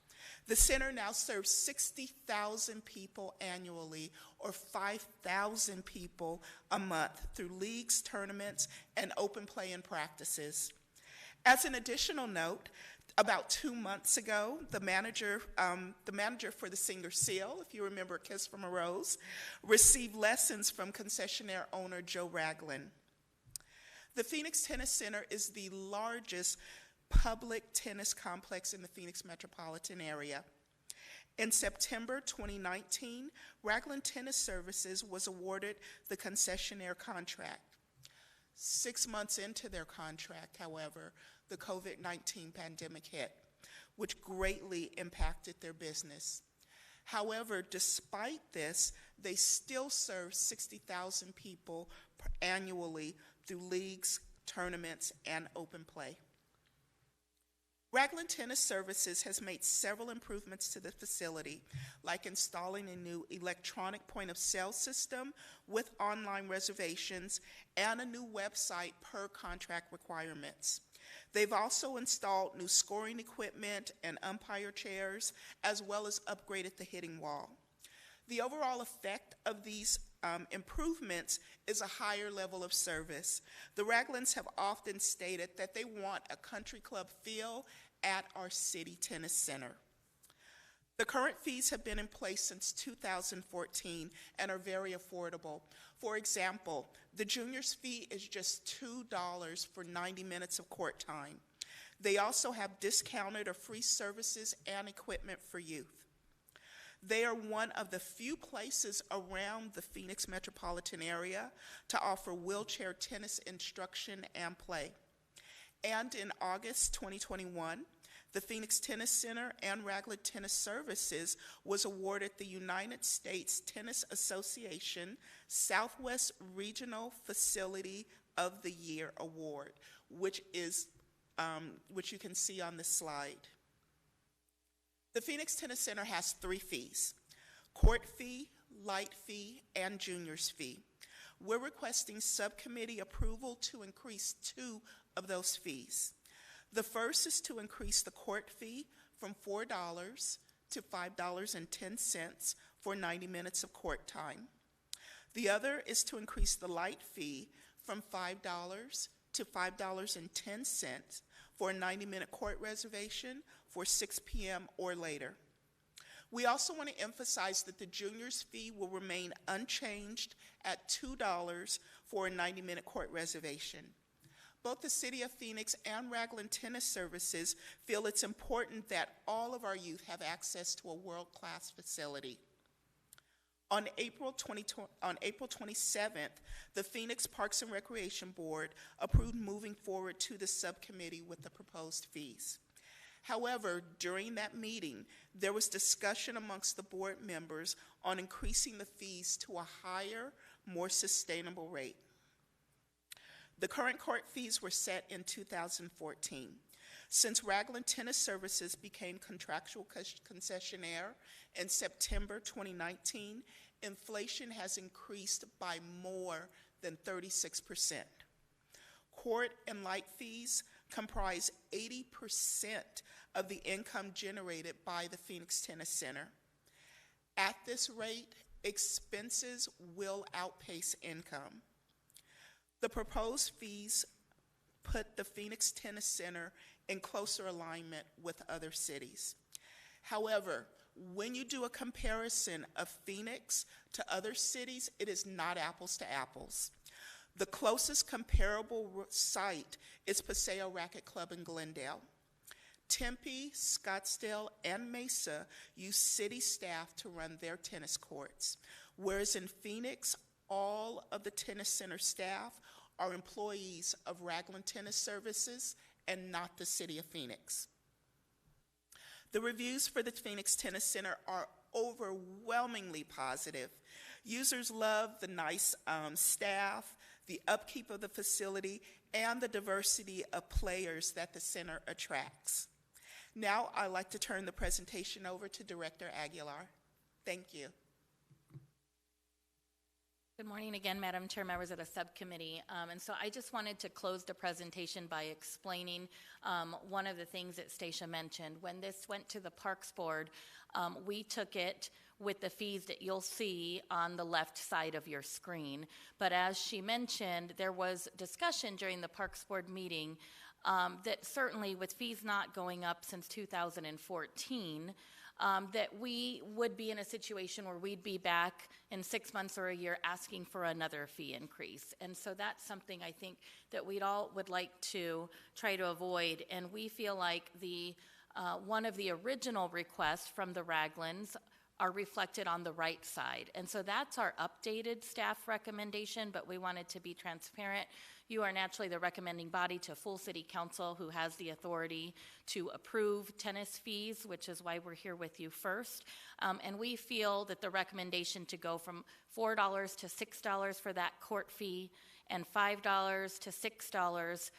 The center now serves 60,000 people annually, or 5,000 people a month, through leagues, tournaments, and open play and practices. As an additional note, about 2 months ago, the manager for the Singer Seal, if you remember Kiss from a Rose, received lessons from concessionaire owner Joe Ragland. The Phoenix Tennis Center is the largest public tennis complex in the Phoenix metropolitan area. In September 2019, Ragland Tennis Services was awarded the concessionaire contract. 6 months into their contract, however, the COVID-19 pandemic hit, which greatly impacted their business. However, despite this, they still serve 60,000 people annually through leagues, tournaments, and open play. Ragland Tennis Services has made several improvements to the facility, like installing a new electronic point-of-sale system with online reservations and a new website per contract requirements. They've also installed new scoring equipment and umpire chairs, as well as upgraded the hitting wall. The overall effect of these improvements is a higher level of service. The Raglands have often stated that they want a country club feel at our city tennis center. The current fees have been in place since 2014 and are very affordable. For example, the juniors fee is just $2 for 90 minutes of court time. They also have discounted or free services and equipment for youth. They are one of the few places around the Phoenix metropolitan area to offer wheelchair tennis instruction and play. And in August 2021, the Phoenix Tennis Center and Ragland Tennis Services was awarded the United States Tennis Association Southwest Regional Facility of the Year Award, which you can see on this slide. The Phoenix Tennis Center has 3 fees: court fee, light fee, and juniors fee. We're requesting subcommittee approval to increase 2 of those fees. The first is to increase the court fee from $4 to $5.10 for 90 minutes of court time. The other is to increase the light fee from $5 to $5.10 for a 90-minute court reservation for 6 p.m. or later. We also want to emphasize that the juniors fee will remain unchanged at $2 for a 90-minute court reservation. Both the City of Phoenix and Ragland Tennis Services feel it's important that all of our youth have access to a world-class facility. On April 27th, the Phoenix Parks and Recreation Board approved moving forward to the subcommittee with the proposed fees. However, during that meeting, there was discussion amongst the board members on increasing the fees to a higher, more sustainable rate. The current court fees were set in 2014. Since Ragland Tennis Services became contractual concessionaire in September 2019, inflation has increased by more than 36%. Court and light fees comprise 80% of the income generated by the Phoenix Tennis Center. At this rate, expenses will outpace income. The proposed fees put the Phoenix Tennis Center in closer alignment with other cities. However, when you do a comparison of Phoenix to other cities, it is not apples to apples. The closest comparable site is Paseo Racket Club in Glendale. Tempe, Scottsdale, and Mesa use city staff to run their tennis courts, whereas in Phoenix, all of the tennis center staff are employees of Ragland Tennis Services and not the City of Phoenix. The reviews for the Phoenix Tennis Center are overwhelmingly positive. Users love the nice staff, the upkeep of the facility, and the diversity of players that the center attracts. Now I'd like to turn the presentation over to Director Aguilar. Thank you. Good morning again, Madam Chair, members of the subcommittee. And so I just wanted to close the presentation by explaining one of the things that Stacia mentioned. When this went to the Parks Board, we took it with the fees that you'll see on the left side of your screen. But as she mentioned, there was discussion during the Parks Board meeting that certainly with fees not going up since 2014, that we would be in a situation where we'd be back in 6 months or a year asking for another fee increase. And so that's something I think that we'd all would like to try to avoid. And we feel like the one of the original requests from the Raglins are reflected on the right side. And so that's our updated staff recommendation, but we wanted to be transparent. You are naturally the recommending body to full city council who has the authority to approve tennis fees, which is why we're here with you first. And we feel that the recommendation to go from $4 to $6 for that court fee and $5 to $6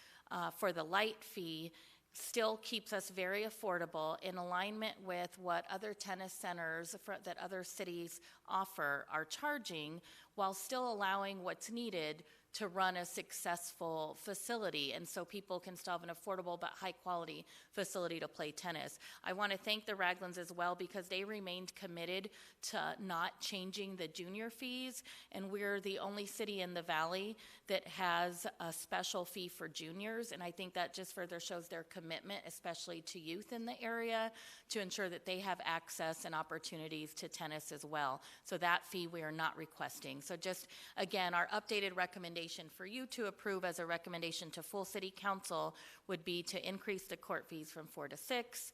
for the light fee still keeps us very affordable in alignment with what other tennis centers that other cities offer are charging, while still allowing what's needed to run a successful facility, and so people can still have an affordable but high quality facility to play tennis. I want to thank the Raglins as well because they remained committed to not changing the junior fees, and we're the only city in the Valley that has a special fee for juniors, and I think that just further shows their commitment, especially to youth in the area, to ensure that they have access and opportunities to tennis as well. So that fee we are not requesting. So just, again, our updated recommendation for you to approve as a recommendation to full city council would be to increase the court fees from $4 to $6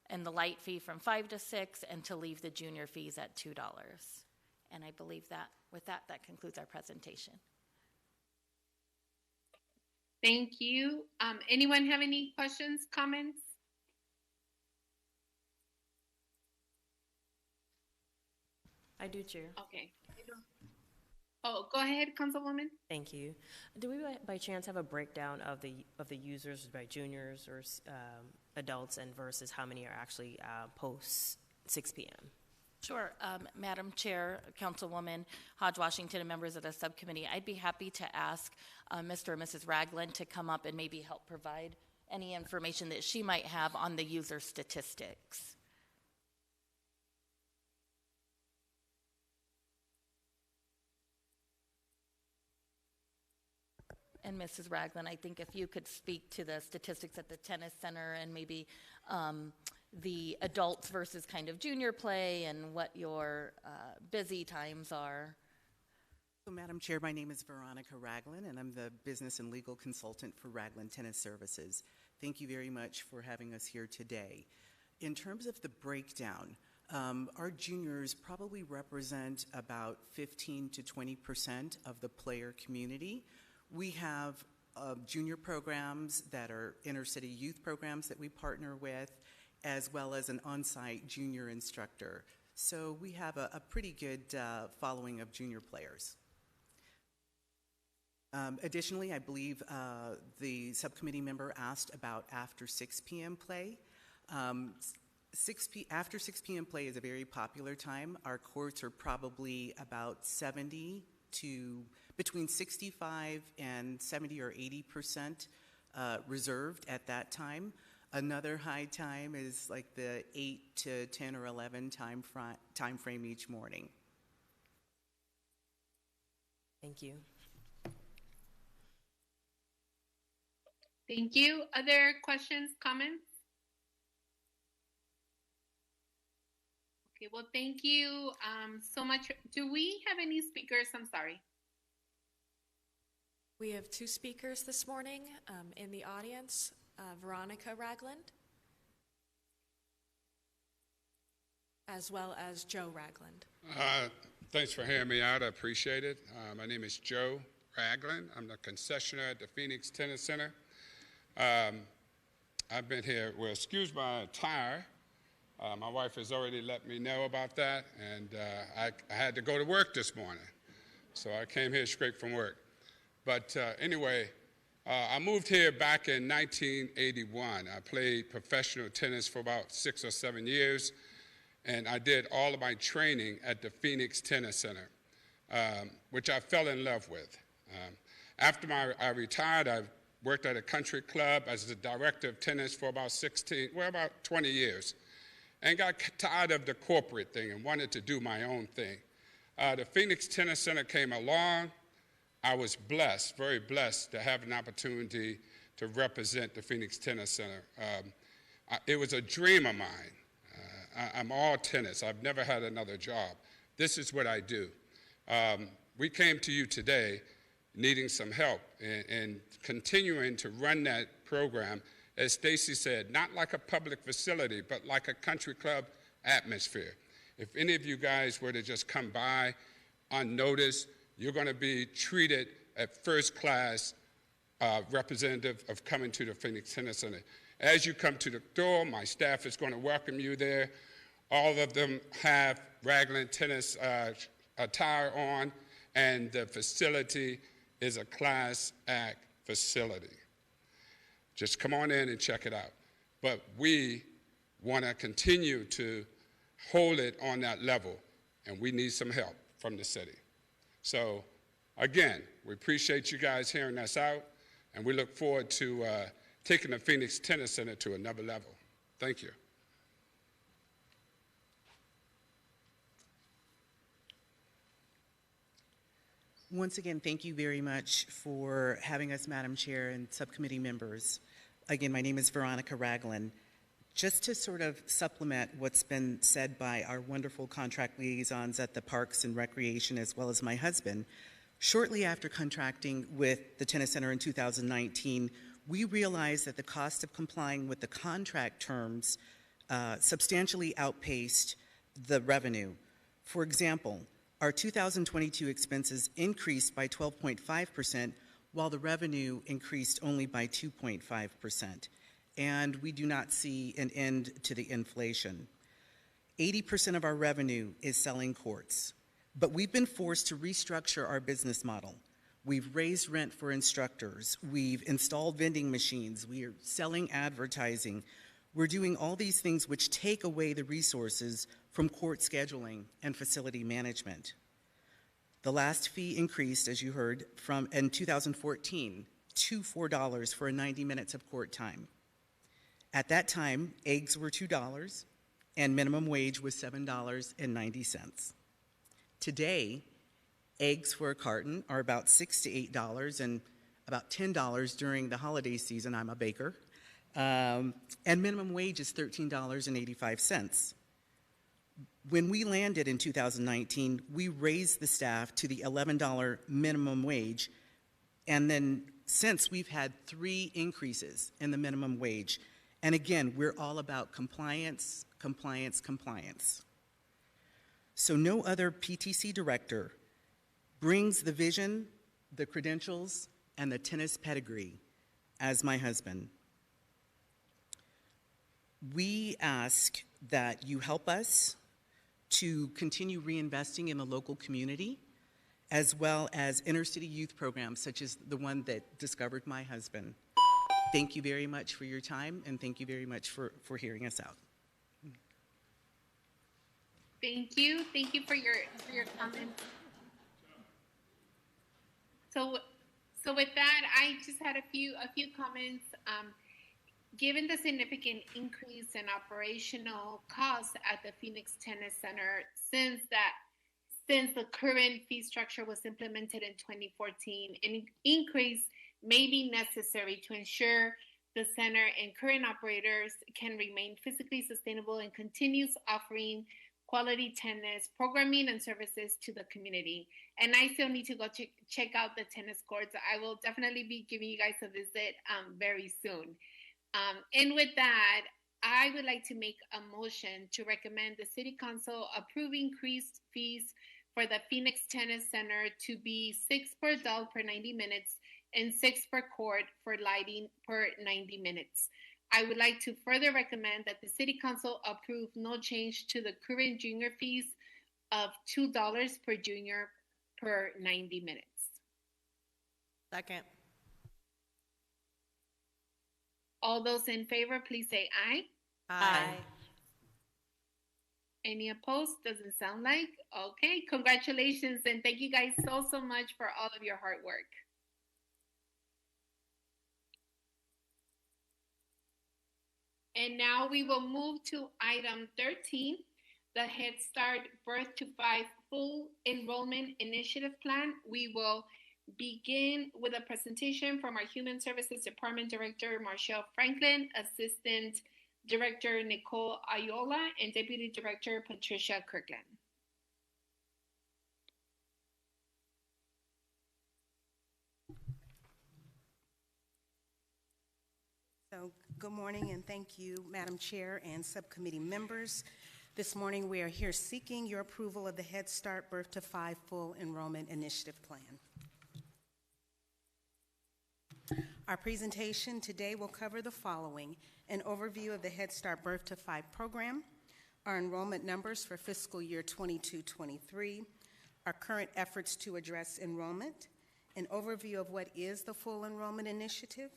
and the light fee from $5 to $6 and to leave the junior fees at $2. And I believe that with that concludes our presentation. Thank you. Anyone have any questions, comments? I do, Chair. Okay. Oh, go ahead, Councilwoman. Thank you. Do we by chance have a breakdown of the users by juniors or adults and versus how many are actually post 6 p.m.? Sure. Madam Chair, Councilwoman Hodge-Washington, and members of the subcommittee, I'd be happy to ask Mr. and Mrs. Raglin to come up and maybe help provide any information that she might have on the user statistics. And Mrs. Raglin, I think if you could speak to the statistics at the tennis center and maybe the adults versus kind of junior play and what your busy times are. So, Madam Chair, my name is Veronica Raglin, and I'm the business and legal consultant for Raglin Tennis Services. Thank you very much for having us here today. In terms of the breakdown, our juniors probably represent about 15 to 20% of the player community. We have junior programs that are inner-city youth programs that we partner with, as well as an on-site junior instructor. So we have a pretty good following of junior players. Additionally, I believe the subcommittee member asked about after 6 p.m. play. After 6 p.m. play is a very popular time. Our courts are probably about 70 to between 65 and 70 or 80% reserved at that time. Another high time is like the 8 to 10 or 11 time frame each morning. Thank you. Thank you. Other questions, comments? Okay, well, thank you so much. Do we have any speakers? I'm sorry. We have 2 speakers this morning in the audience. Veronica Ragland, as well as Joe Ragland. Thanks for hearing me out. I appreciate it. My name is Joe Ragland. I'm the concessionaire at the Phoenix Tennis Center. I've been here, well, excuse my attire. My wife has already let me know about that, and I had to go to work this morning. So I came here straight from work. But anyway, I moved here back in 1981. I played professional tennis for about 6 or 7 years, and I did all of my training at the Phoenix Tennis Center. which I fell in love with. After I retired, I worked at a country club as the director of tennis for about 20 years, and got tired of the corporate thing and wanted to do my own thing. The Phoenix Tennis Center came along. I was blessed, very blessed, to have an opportunity to represent the Phoenix Tennis Center. It was a dream of mine. I'm all tennis. I've never had another job. This is what I do. We came to you today needing some help in continuing to run that program, as Stacy said, not like a public facility, but like a country club atmosphere. If any of you guys were to just come by unnoticed, you're going to be treated at first class representative of coming to the Phoenix Tennis Center. As you come to the door, my staff is going to welcome you there. All of them have Ragland tennis attire on, and the facility is a Class Act facility. Just come on in and check it out. But we want to continue to hold it on that level, and we need some help from the city. So, again, we appreciate you guys hearing us out, and we look forward to taking the Phoenix Tennis Center to another level. Thank you. Once again, thank you very much for having us, Madam Chair and subcommittee members. Again, my name is Veronica Ragland. Just to sort of supplement what's been said by our wonderful contract liaisons at the Parks and Recreation, as well as my husband, shortly after contracting with the Tennis Center in 2019, we realized that the cost of complying with the contract terms substantially outpaced the revenue. For example, our 2022 expenses increased by 12.5%, while the revenue increased only by 2.5%. And we do not see an end to the inflation. 80% of our revenue is selling courts, but we've been forced to restructure our business model. We've raised rent for instructors. We've installed vending machines. We are selling advertising. We're doing all these things which take away the resources from court scheduling and facility management. The last fee increased, as you heard, in 2014 to $4 for 90 minutes of court time. At that time, eggs were $2 and minimum wage was $7.90. Today, eggs for a carton are about $6 to $8 and about $10 during the holiday season. I'm a baker. And minimum wage is $13.85. When we landed in 2019, we raised the staff to the $11 minimum wage, and then since we've had 3 increases in the minimum wage. And again, we're all about compliance, compliance, compliance. So no other PTC director brings the vision, the credentials, and the tennis pedigree as my husband. We ask that you help us to continue reinvesting in the local community, as well as inner-city youth programs such as the one that discovered my husband. Thank you very much for your time, and thank you very much for hearing us out. Thank you. Thank you for your comments. So with that, I just had a few comments. Given the significant increase in operational costs at the Phoenix Tennis Center since the current fee structure was implemented in 2014, an increase may be necessary to ensure the center and current operators can remain physically sustainable and continues offering quality tennis programming and services to the community. And I still need to go check out the tennis courts. I will definitely be giving you guys a visit very soon. And with that, I would like to make a motion to recommend the City Council approve increased fees for the Phoenix Tennis Center to be $6 per adult per 90 minutes and $6 per court for lighting per 90 minutes. I would like to further recommend that the City Council approve no change to the current junior fees of $2 per junior per 90 minutes. Second. All those in favor, please say aye. Aye. Any opposed? Doesn't sound like. Okay, congratulations, and thank you guys so much for all of your hard work. And now we will move to item 13, the Head Start Birth to 5 Full Enrollment Initiative Plan. We will begin with a presentation from our Human Services Department Director, Marshall Franklin, Assistant Director, Nicole Ayola, and Deputy Director, Patricia Kirkland. So, good morning, and thank you, Madam Chair and subcommittee members. This morning, we are here seeking your approval of the Head Start Birth to 5 Full Enrollment Initiative Plan. Our presentation today will cover the following: an overview of the Head Start Birth to 5 program, our enrollment numbers for fiscal year 22-23, our current efforts to address enrollment, an overview of what is the Full Enrollment Initiative,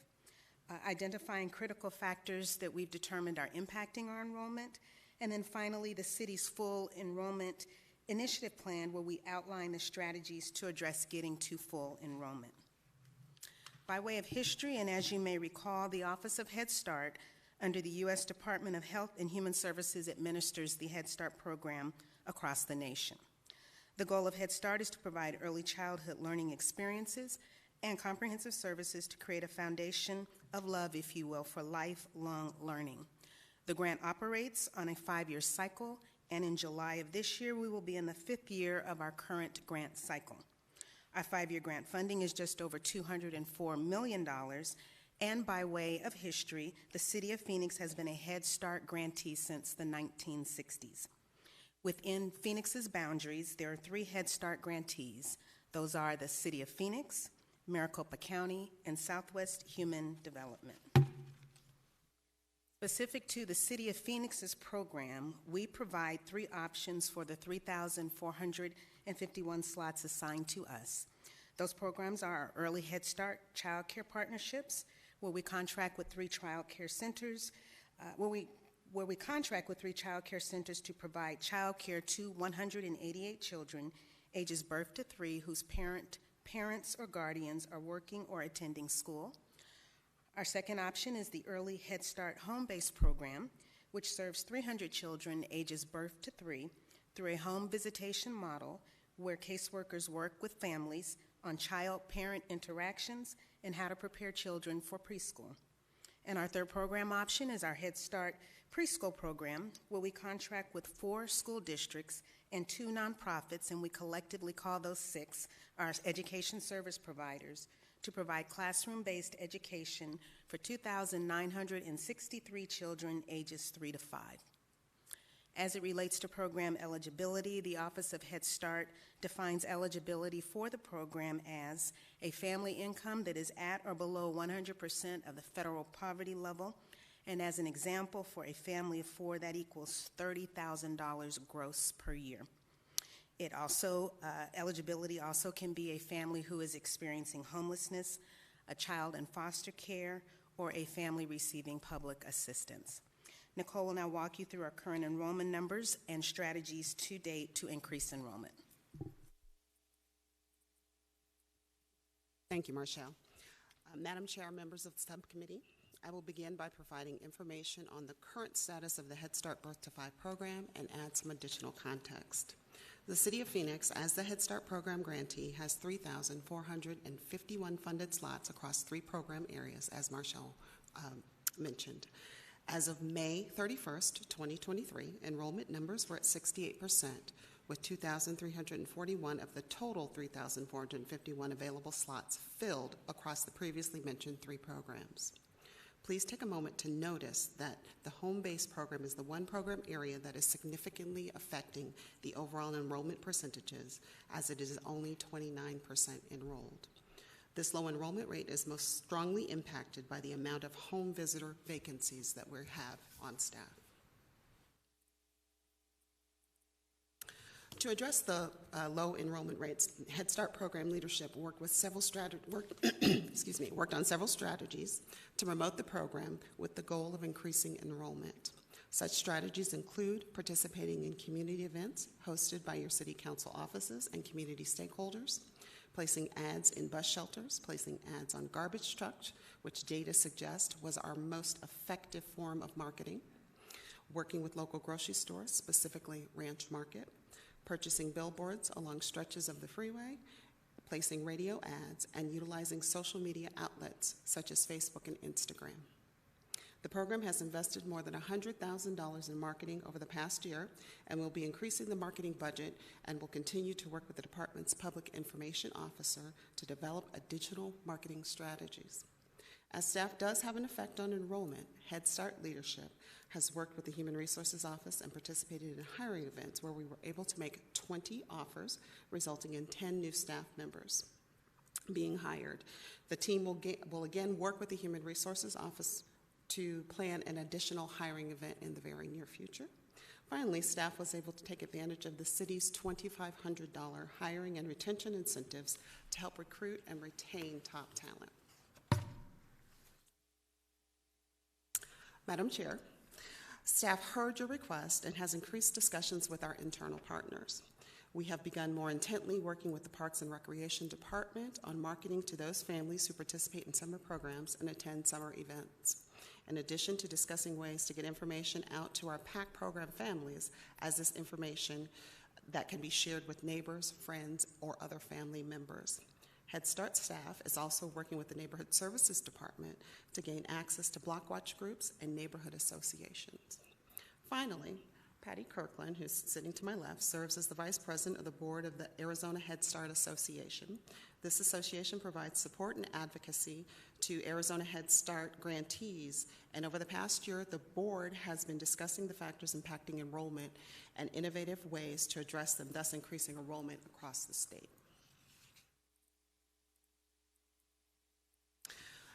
identifying critical factors that we've determined are impacting our enrollment, and then finally the city's Full Enrollment Initiative Plan, where we outline the strategies to address getting to full enrollment. By way of history, and as you may recall, the Office of Head Start under the U.S. Department of Health and Human Services administers the Head Start program across the nation. The goal of Head Start is to provide early childhood learning experiences and comprehensive services to create a foundation of love, if you will, for lifelong learning. The grant operates on a 5-year cycle, and in July of this year, we will be in the 5th year of our current grant cycle. Our 5-year grant funding is just over $204 million, and by way of history, the City of Phoenix has been a Head Start grantee since the 1960s. Within Phoenix's boundaries, there are 3 Head Start grantees. Those are the City of Phoenix, Maricopa County, and Southwest Human Development. Specific to the City of Phoenix's program, we provide 3 options for the 3,451 slots assigned to us. Those programs are our Early Head Start Child Care Partnerships, where we contract with 3 child care centers, where we contract with 3 child care centers to provide child care to 188 children ages birth to 3 whose parents or guardians are working or attending school. Our second option is the Early Head Start Home-Based Program, which serves 300 children ages birth to 3 through a home visitation model where caseworkers work with families on child-parent interactions and how to prepare children for preschool. And our third program option is our Head Start Preschool Program, where we contract with 4 school districts and 2 nonprofits, and we collectively call those 6 our education service providers, to provide classroom-based education for 2,963 children ages 3 to 5. As it relates to program eligibility, the Office of Head Start defines eligibility for the program as a family income that is at or below 100% of the federal poverty level, and as an example, for a family of 4, that equals $30,000 gross per year. It also, eligibility also can be a family who is experiencing homelessness, a child in foster care, or a family receiving public assistance. Nicole will now walk you through our current enrollment numbers and strategies to date to increase enrollment. Thank you, Marshall. Madam Chair, members of the subcommittee, I will begin by providing information on the current status of the Head Start Birth to 5 program and add some additional context. The City of Phoenix, as the Head Start program grantee, has 3,451 funded slots across 3 program areas, as Marshall mentioned. As of May 31st, 2023, enrollment numbers were at 68%, with 2,341 of the total 3,451 available slots filled across the previously mentioned 3 programs. Please take a moment to notice that the home-based program is the one program area that is significantly affecting the overall enrollment percentages, as it is only 29% enrolled. This low enrollment rate is most strongly impacted by the amount of home visitor vacancies that we have on staff. To address the low enrollment rates, Head Start program leadership worked on several strategies to promote the program with the goal of increasing enrollment. Such strategies include participating in community events hosted by your city council offices and community stakeholders, placing ads in bus shelters, placing ads on garbage trucks, which data suggests was our most effective form of marketing, working with local grocery stores, specifically Ranch Market, purchasing billboards along stretches of the freeway, placing radio ads, and utilizing social media outlets such as Facebook and Instagram. The program has invested more than $100,000 in marketing over the past year and will be increasing the marketing budget and will continue to work with the department's public information officer to develop additional marketing strategies. As staff does have an effect on enrollment, Head Start leadership has worked with the Human Resources Office and participated in hiring events where we were able to make 20 offers, resulting in 10 new staff members being hired. The team will again work with the Human Resources Office to plan an additional hiring event in the very near future. Finally, staff was able to take advantage of the city's $2,500 hiring and retention incentives to help recruit and retain top talent. Madam Chair, staff heard your request and has increased discussions with our internal partners. We have begun more intently working with the Parks and Recreation Department on marketing to those families who participate in summer programs and attend summer events. In addition to discussing ways to get information out to our PAC program families, as this information that can be shared with neighbors, friends, or other family members. Head Start staff is also working with the Neighborhood Services Department to gain access to block watch groups and neighborhood associations. Finally, Patty Kirkland, who's sitting to my left, serves as the Vice President of the Board of the Arizona Head Start Association. This association provides support and advocacy to Arizona Head Start grantees, and over the past year, the board has been discussing the factors impacting enrollment and innovative ways to address them, thus increasing enrollment across the state.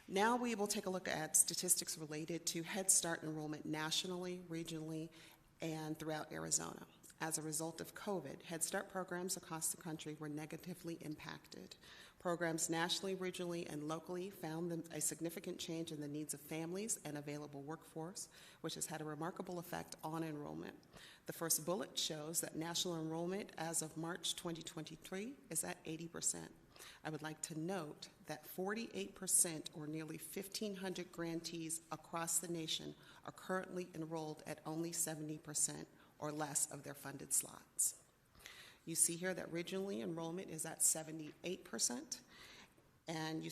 Now we will take a look at statistics related to Head Start enrollment nationally, regionally, and throughout Arizona. As a result of COVID, Head Start programs across the country were negatively impacted. Programs nationally, regionally, and locally found a significant change in the needs of families and available workforce, which has had a remarkable effect on enrollment. The first bullet shows that national enrollment as of March 2023 is at 80%. I would like to note that 48%, or nearly 1,500 grantees across the nation, are currently enrolled at only 70% or less of their funded slots. You see here that regionally enrollment is at 78%, and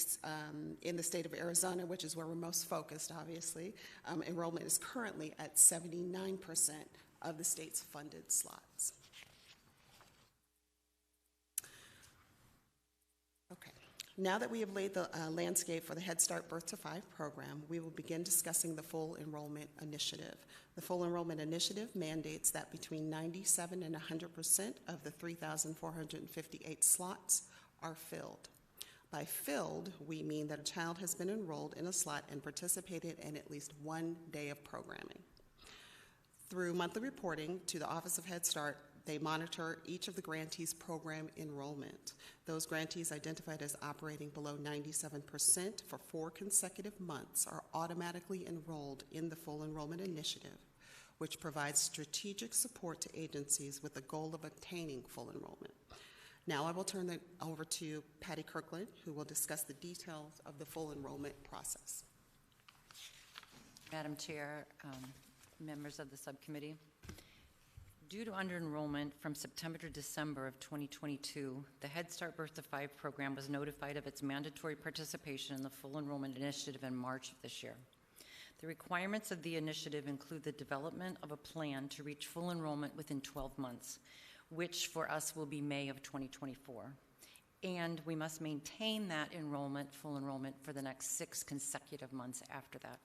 in the state of Arizona, which is where we're most focused, obviously, enrollment is currently at 79% of the state's funded slots. Okay. Now that we have laid the landscape for the Head Start Birth to 5 program, we will begin discussing the Full Enrollment Initiative. The Full Enrollment Initiative mandates that between 97 and 100% of the 3,458 slots are filled. By filled, we mean that a child has been enrolled in a slot and participated in at least one day of programming. Through monthly reporting to the Office of Head Start, they monitor each of the grantees' program enrollment. Those grantees identified as operating below 97% for 4 consecutive months are automatically enrolled in the Full Enrollment Initiative, which provides strategic support to agencies with the goal of obtaining full enrollment. Now I will turn it over to Patty Kirkland, who will discuss the details of the full enrollment process. Madam Chair, members of the subcommittee, due to under-enrollment from September to December of 2022, the Head Start Birth to 5 program was notified of its mandatory participation in the Full Enrollment Initiative in March of this year. The requirements of the initiative include the development of a plan to reach full enrollment within 12 months, which for us will be May of 2024. And we must maintain that full enrollment, for the next 6 consecutive months after that.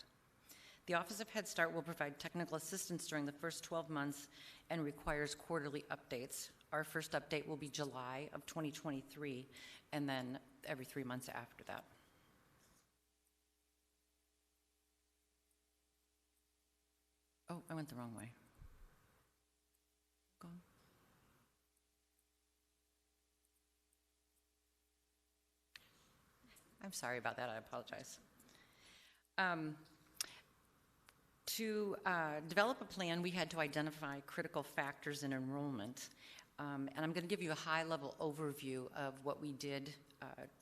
The Office of Head Start will provide technical assistance during the first 12 months and requires quarterly updates. Our first update will be July of 2023, and then every 3 months after that. Oh, I went the wrong way. Go on. I'm sorry about that, I apologize. To develop a plan, we had to identify critical factors in enrollment. And I'm going to give you a high-level overview of what we did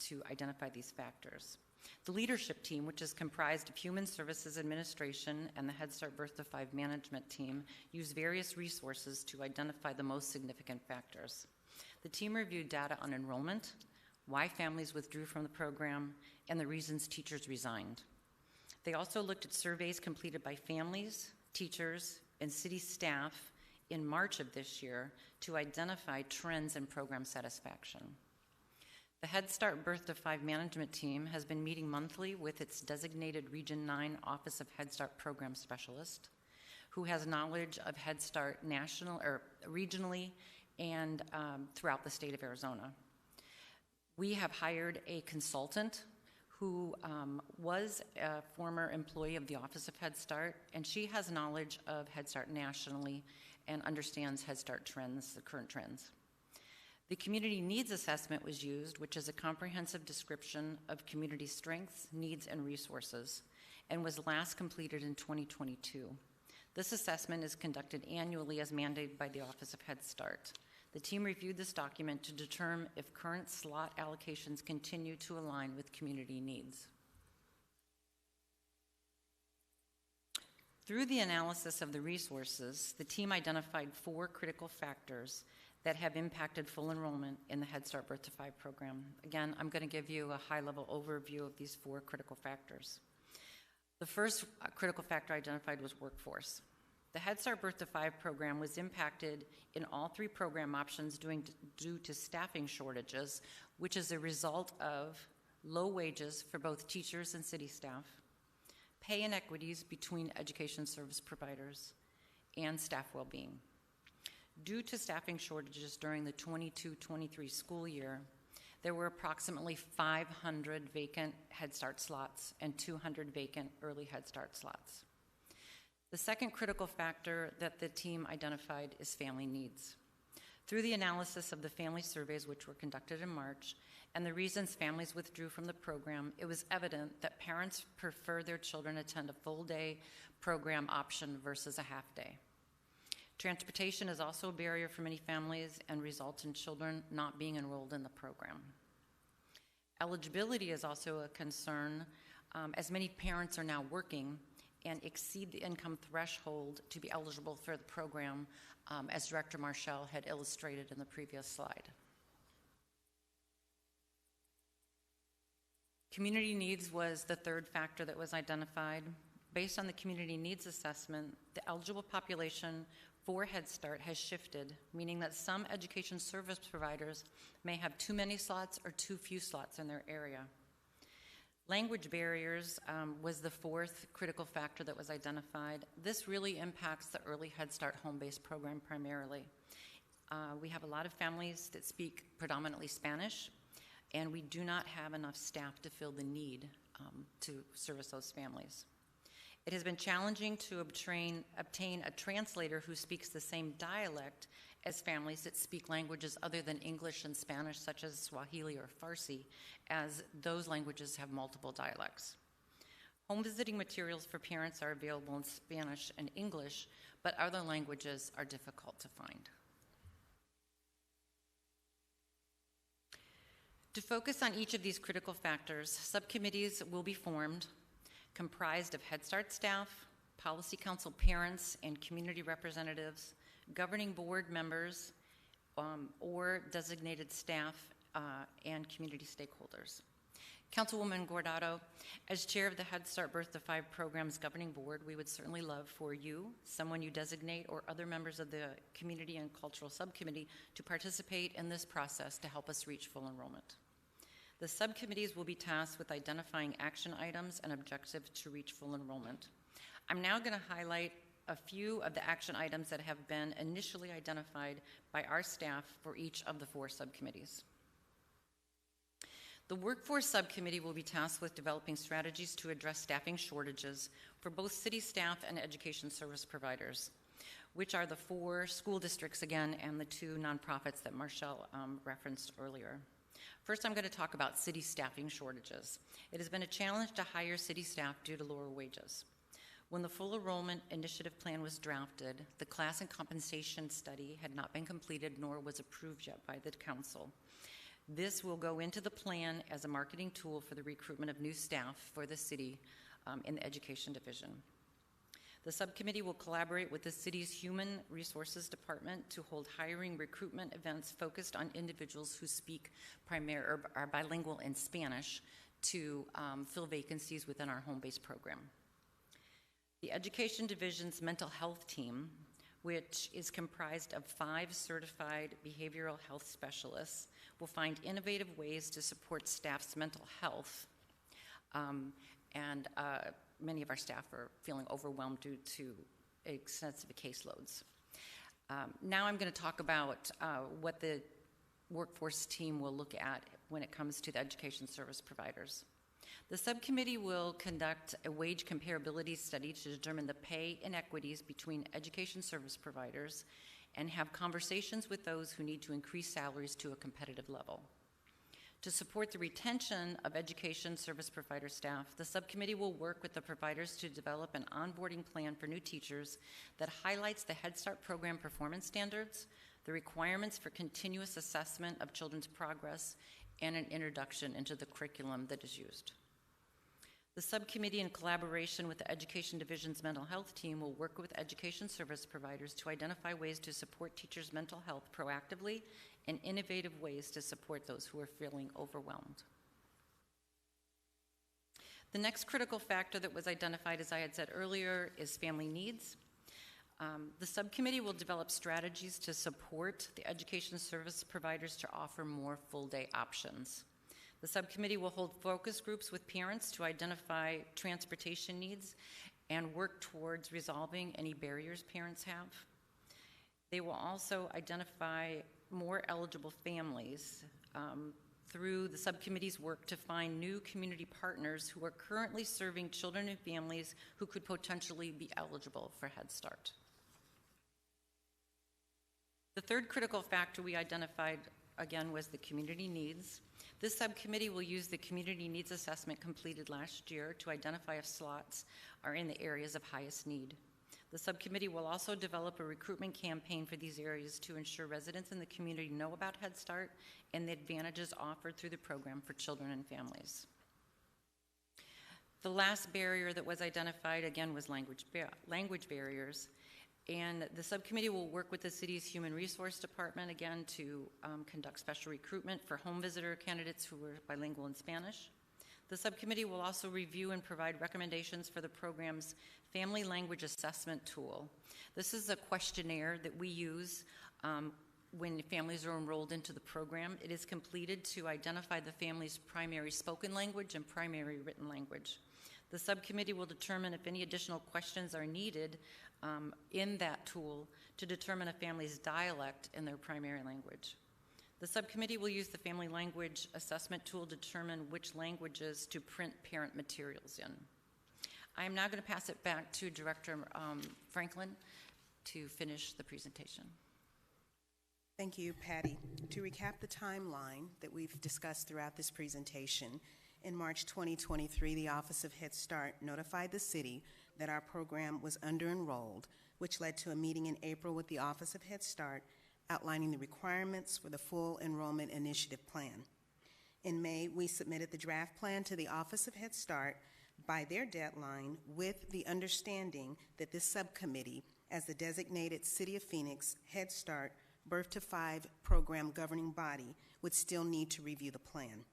to identify these factors. The leadership team, which is comprised of Human Services Administration and the Head Start Birth to 5 management team, used various resources to identify the most significant factors. The team reviewed data on enrollment, why families withdrew from the program, and the reasons teachers resigned. They also looked at surveys completed by families, teachers, and city staff in March of this year to identify trends in program satisfaction. The Head Start Birth to 5 management team has been meeting monthly with its designated Region 9 Office of Head Start Program Specialist, who has knowledge of Head Start regionally and throughout the state of Arizona. We have hired a consultant who was a former employee of the Office of Head Start, and she has knowledge of Head Start nationally and understands Head Start trends, the current trends. The Community Needs Assessment was used, which is a comprehensive description of community strengths, needs, and resources, and was last completed in 2022. This assessment is conducted annually as mandated by the Office of Head Start. The team reviewed this document to determine if current slot allocations continue to align with community needs. Through the analysis of the resources, the team identified 4 critical factors that have impacted full enrollment in the Head Start Birth to 5 program. Again, I'm going to give you a high-level overview of these 4 critical factors. The first critical factor identified was workforce. The Head Start Birth to 5 program was impacted in all 3 program options due to staffing shortages, which is a result of low wages for both teachers and city staff, pay inequities between education service providers, and staff well-being. Due to staffing shortages during the 22-23 school year, there were approximately 500 vacant Head Start slots and 200 vacant early Head Start slots. The second critical factor that the team identified is family needs. Through the analysis of the family surveys, which were conducted in March, and the reasons families withdrew from the program, it was evident that parents prefer their children attend a full-day program option versus a half-day. Transportation is also a barrier for many families and results in children not being enrolled in the program. Eligibility is also a concern, as many parents are now working and exceed the income threshold to be eligible for the program, as Director Marshall had illustrated in the previous slide. Community needs was the third factor that was identified. Based on the community needs assessment, the eligible population for Head Start has shifted, meaning that some education service providers may have too many slots or too few slots in their area. Language barriers was the fourth critical factor that was identified. This really impacts the early Head Start home-based program primarily. We have a lot of families that speak predominantly Spanish, and we do not have enough staff to fill the need to service those families. It has been challenging to obtain a translator who speaks the same dialect as families that speak languages other than English and Spanish, such as Swahili or Farsi, as those languages have multiple dialects. Home visiting materials for parents are available in Spanish and English, but other languages are difficult to find. To focus on each of these critical factors, subcommittees will be formed, comprised of Head Start staff, Policy Council parents and community representatives, governing board members, or designated staff and community stakeholders. Councilwoman Guardado, as chair of the Head Start Birth to 5 program's governing board, we would certainly love for you, someone you designate, or other members of the Community and Cultural Subcommittee to participate in this process to help us reach full enrollment. The subcommittees will be tasked with identifying action items and objectives to reach full enrollment. I'm now going to highlight a few of the action items that have been initially identified by our staff for each of the 4 subcommittees. The Workforce Subcommittee will be tasked with developing strategies to address staffing shortages for both city staff and education service providers, which are the 4 school districts again and the 2 nonprofits that Marshall referenced earlier. First, I'm going to talk about city staffing shortages. It has been a challenge to hire city staff due to lower wages. When the full enrollment initiative plan was drafted, the class and compensation study had not been completed nor was approved yet by the council. This will go into the plan as a marketing tool for the recruitment of new staff for the city in the education division. The subcommittee will collaborate with the city's Human Resources Department to hold hiring recruitment events focused on individuals who speak or are bilingual in Spanish to fill vacancies within our home-based program. The Education Division's mental health team, which is comprised of 5 certified behavioral health specialists, will find innovative ways to support staff's mental health. Many of our staff are feeling overwhelmed due to extensive caseloads. Now I'm going to talk about what the workforce team will look at when it comes to the education service providers. The subcommittee will conduct a wage comparability study to determine the pay inequities between education service providers and have conversations with those who need to increase salaries to a competitive level. To support the retention of education service provider staff, the subcommittee will work with the providers to develop an onboarding plan for new teachers that highlights the Head Start program performance standards, the requirements for continuous assessment of children's progress, and an introduction into the curriculum that is used. The subcommittee, in collaboration with the Education Division's mental health team, will work with education service providers to identify ways to support teachers' mental health proactively and innovative ways to support those who are feeling overwhelmed. The next critical factor that was identified, as I had said earlier, is family needs. The subcommittee will develop strategies to support the education service providers to offer more full-day options. The subcommittee will hold focus groups with parents to identify transportation needs and work towards resolving any barriers parents have. They will also identify more eligible families through the subcommittee's work to find new community partners who are currently serving children and families who could potentially be eligible for Head Start. The third critical factor we identified, again, was the community needs. This subcommittee will use the community needs assessment completed last year to identify if slots are in the areas of highest need. The subcommittee will also develop a recruitment campaign for these areas to ensure residents in the community know about Head Start and the advantages offered through the program for children and families. The last barrier that was identified, again, was language barriers. And the subcommittee will work with the city's Human Resource Department, again, to conduct special recruitment for home visitor candidates who are bilingual in Spanish. The subcommittee will also review and provide recommendations for the program's Family Language Assessment Tool. This is a questionnaire that we use when families are enrolled into the program. It is completed to identify the family's primary spoken language and primary written language. The subcommittee will determine if any additional questions are needed in that tool to determine a family's dialect in their primary language. The subcommittee will use the Family Language Assessment Tool to determine which languages to print parent materials in. I am now going to pass it back to Director Franklin to finish the presentation. Thank you, Patty. To recap the timeline that we've discussed throughout this presentation, in March 2023, the Office of Head Start notified the city that our program was under-enrolled, which led to a meeting in April with the Office of Head Start outlining the requirements for the full enrollment initiative plan. In May, we submitted the draft plan to the Office of Head Start by their deadline with the understanding that this subcommittee, as the designated City of Phoenix Head Start Birth to 5 program governing body, would still need to review the plan.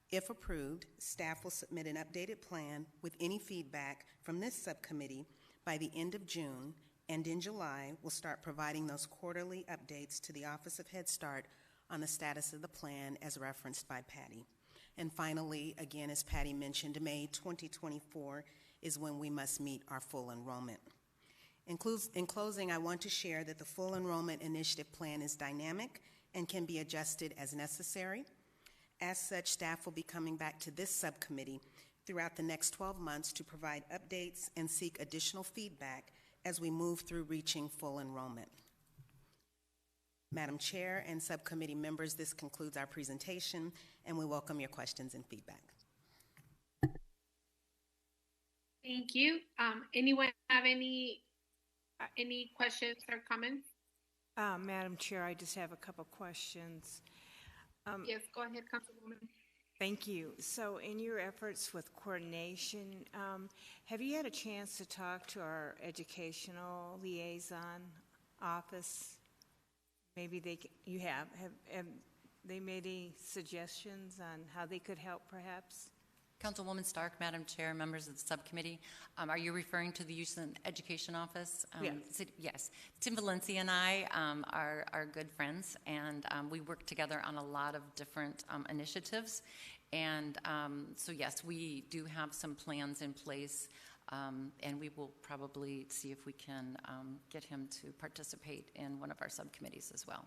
If approved, staff will submit an updated plan with any feedback from this subcommittee by the end of June, and in July, we'll start providing those quarterly updates to the Office of Head Start on the status of the plan as referenced by Patty. And finally, again, as Patty mentioned, May 2024 is when we must meet our full enrollment. In closing, I want to share that the full enrollment initiative plan is dynamic and can be adjusted as necessary. As such, staff will be coming back to this subcommittee throughout the next 12 months to provide updates and seek additional feedback as we move through reaching full enrollment. Madam Chair and subcommittee members, this concludes our presentation, and we welcome your questions and feedback. Thank you. Anyone have any questions or comments? Madam Chair, I just have a couple questions. Yes, go ahead, Councilwoman. Thank you. So in your efforts with coordination, have you had a chance to talk to our educational liaison office? Maybe you have they made any suggestions on how they could help perhaps? Councilwoman Stark, Madam Chair, members of the subcommittee, are you referring to the Youth and Education Office? Yes. Yes. Tim Valencia and I are good friends, and we work together on a lot of different initiatives. And so, yes, we do have some plans in place, and we will probably see if we can get him to participate in one of our subcommittees as well.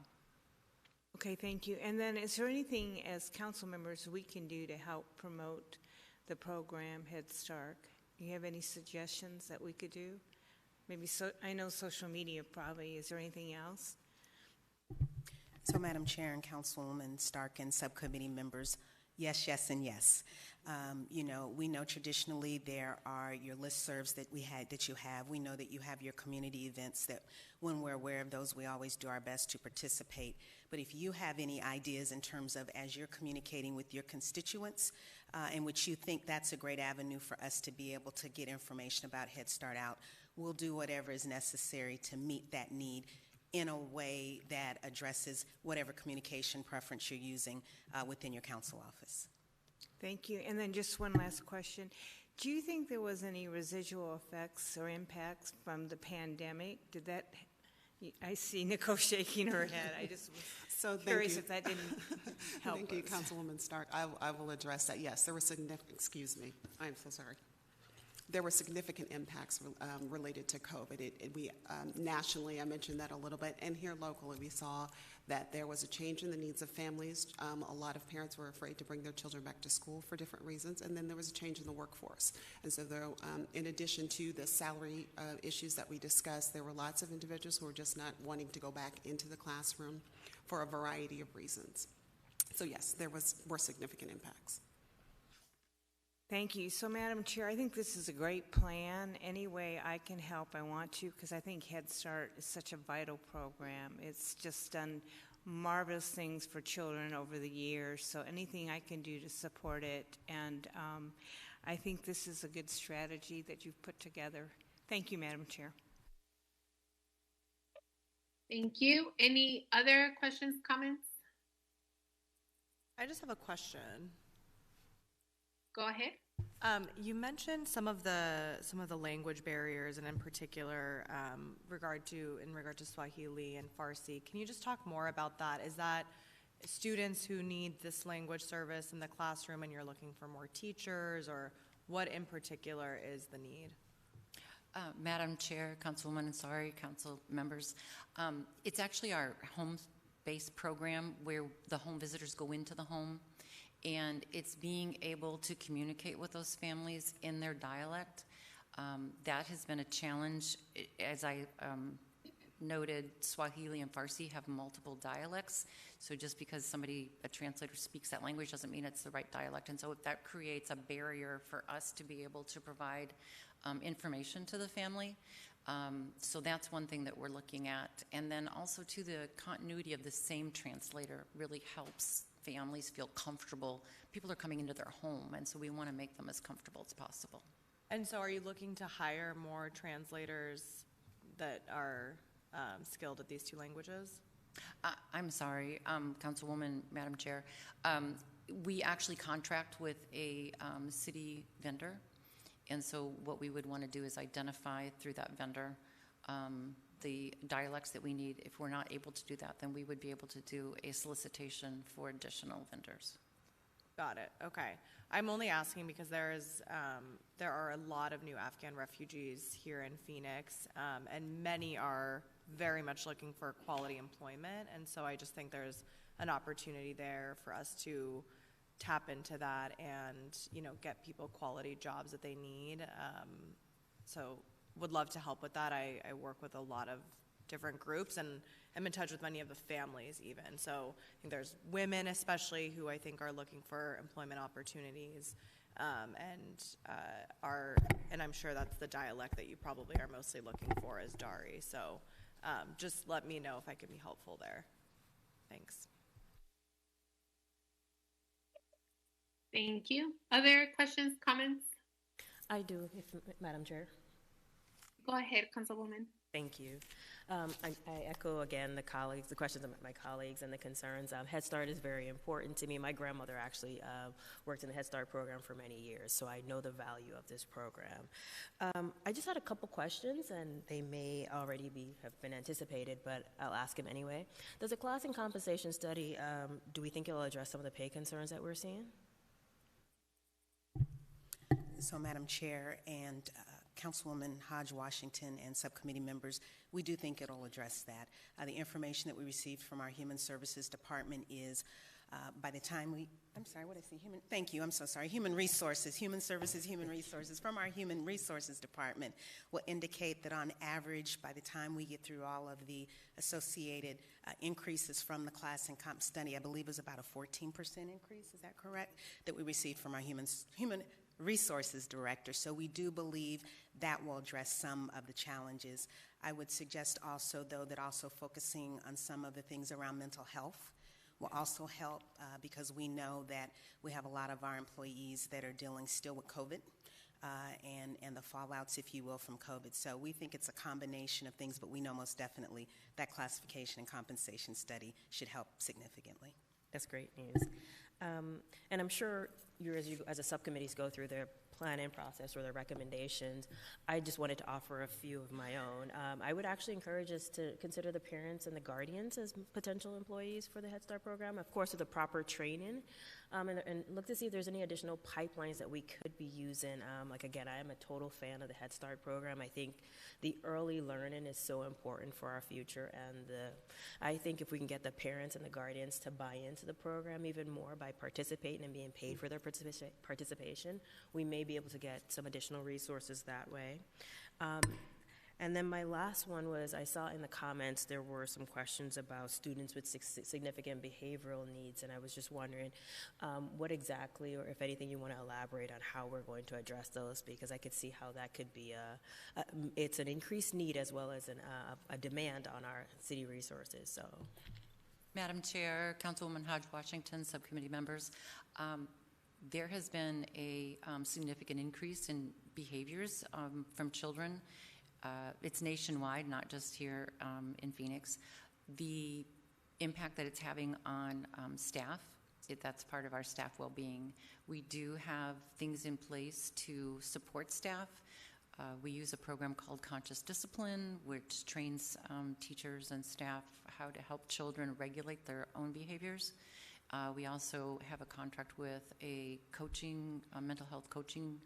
Okay, thank you. And then is there anything as council members we can do to help promote the program Head Start? Do you have any suggestions that we could do? Maybe I know social media probably. Is there anything else? So, Madam Chair and Councilwoman Stark and subcommittee members, yes, yes, and yes. We know traditionally there are your listservs that you have. We know that you have your community events that when we're aware of those, we always do our best to participate. But if you have any ideas in terms of as you're communicating with your constituents in which you think that's a great avenue for us to be able to get information about Head Start out, we'll do whatever is necessary to meet that need in a way that addresses whatever communication preference you're using within your council office. Thank you. And then just one last question. Do you think there was any residual effects or impacts from the pandemic? Did that, I see Nicole shaking her head. I just was curious if that didn't help Thank you, Councilwoman Stark. I will address that. Yes, there were significant, excuse me, I'm so sorry. There were significant impacts related to COVID. We nationally, I mentioned that a little bit, and here locally we saw that there was a change in the needs of families. A lot of parents were afraid to bring their children back to school for different reasons, and then there was a change in the workforce. And so there, in addition to the salary issues that we discussed, there were lots of individuals who were just not wanting to go back into the classroom for a variety of reasons. So yes, there were significant impacts. Thank you. So, Madam Chair, I think this is a great plan. Any way I can help, I want to, because I think Head Start is such a vital program. It's just done marvelous things for children over the years, so anything I can do to support it. And I think this is a good strategy that you've put together. Thank you, Madam Chair. Thank you. Any other questions, comments? I just have a question. Go ahead. You mentioned some of the language barriers, and in particular, in regard to Swahili and Farsi. Can you just talk more about that? Is that students who need this language service in the classroom, and you're looking for more teachers, or what in particular is the need? Madam Chair, Councilwoman Ansari, council members, it's actually our home-based program where the home visitors go into the home. And it's being able to communicate with those families in their dialect. That has been a challenge. As I noted, Swahili and Farsi have multiple dialects. So just because a translator speaks that language doesn't mean it's the right dialect. And so that creates a barrier for us to be able to provide information to the family. So that's one thing that we're looking at. And then also too, the continuity of the same translator really helps families feel comfortable. People are coming into their home, and so we want to make them as comfortable as possible. And so are you looking to hire more translators that are skilled at these two languages? I'm sorry, Councilwoman, Madam Chair. We actually contract with a city vendor, and so what we would want to do is identify through that vendor the dialects that we need. If we're not able to do that, then we would be able to do a solicitation for additional vendors. Got it. Okay. I'm only asking because there are a lot of new Afghan refugees here in Phoenix, and many are very much looking for quality employment. And so I just think there's an opportunity there for us to tap into that and, get people quality jobs that they need. So would love to help with that. I work with a lot of different groups, and I'm in touch with many of the families even. So I think there's women especially who I think are looking for employment opportunities, and I'm sure that's the dialect that you probably are mostly looking for is Dari. So just let me know if I can be helpful there. Thanks. Thank you. Other questions, comments? I do, Madam Chair. Go ahead, Councilwoman. Thank you. I echo again the questions of my colleagues and the concerns. Head Start is very important to me. My grandmother actually worked in the Head Start program for many years, so I know the value of this program. I just had a couple questions, and they may already have been anticipated, but I'll ask them anyway. Does the class and compensation study, do we think it will address some of the pay concerns that we're seeing? So, Madam Chair and Councilwoman Hodge Washington and subcommittee members, we do think it'll address that. The information that we received from our Human Services Department is by the time Human Resources, Human Services, Human Resources, from our Human Resources Department will indicate that on average, by the time we get through all of the associated increases from the class and comp study, I believe it was about a 14% increase, is that correct, that we received from our Human Resources Director. So we do believe that will address some of the challenges. I would suggest also, though, that also focusing on some of the things around mental health will also help because we know that we have a lot of our employees that are dealing still with COVID and the fallouts, if you will, from COVID. So we think it's a combination of things, but we know most definitely that classification and compensation study should help significantly. That's great news. And I'm sure as a subcommittees go through their planning process or their recommendations, I just wanted to offer a few of my own. I would actually encourage us to consider the parents and the guardians as potential employees for the Head Start program, of course with the proper training, and look to see if there's any additional pipelines that we could be using. Like again, I am a total fan of the Head Start program. I think the early learning is so important for our future, and I think if we can get the parents and the guardians to buy into the program even more by participating and being paid for their participation, we may be able to get some additional resources that way. And then my last one was, I saw in the comments there were some questions about students with significant behavioral needs, and I was just wondering what exactly, or if anything, you want to elaborate on how we're going to address those, because I could see how that could be it's an increased need as well as a demand on our city resources. So, Madam Chair, Councilwoman Hodge Washington, subcommittee members, there has been a significant increase in behaviors from children. It's nationwide, not just here in Phoenix. The impact that it's having on staff, that's part of our staff well-being. We do have things in place to support staff. We use a program called Conscious Discipline, which trains teachers and staff how to help children regulate their own behaviors. We also have a contract with a mental health coaching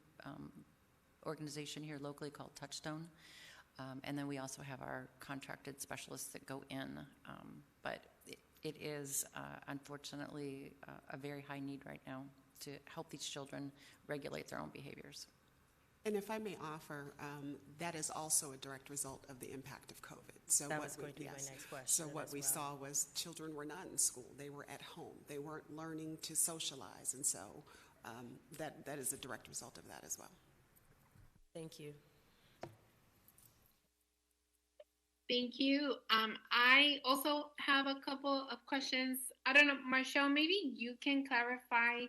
organization here locally called Touchstone. And then we also have our contracted specialists that go in. But it is, unfortunately, a very high need right now to help these children regulate their own behaviors. And if I may offer, that is also a direct result of the impact of COVID. So that was going to be my next question. So what we saw was children were not in school. They were at home. They weren't learning to socialize. And so that is a direct result of that as well. Thank you. Thank you. I also have a couple of questions. I don't know, Marshall, maybe you can clarify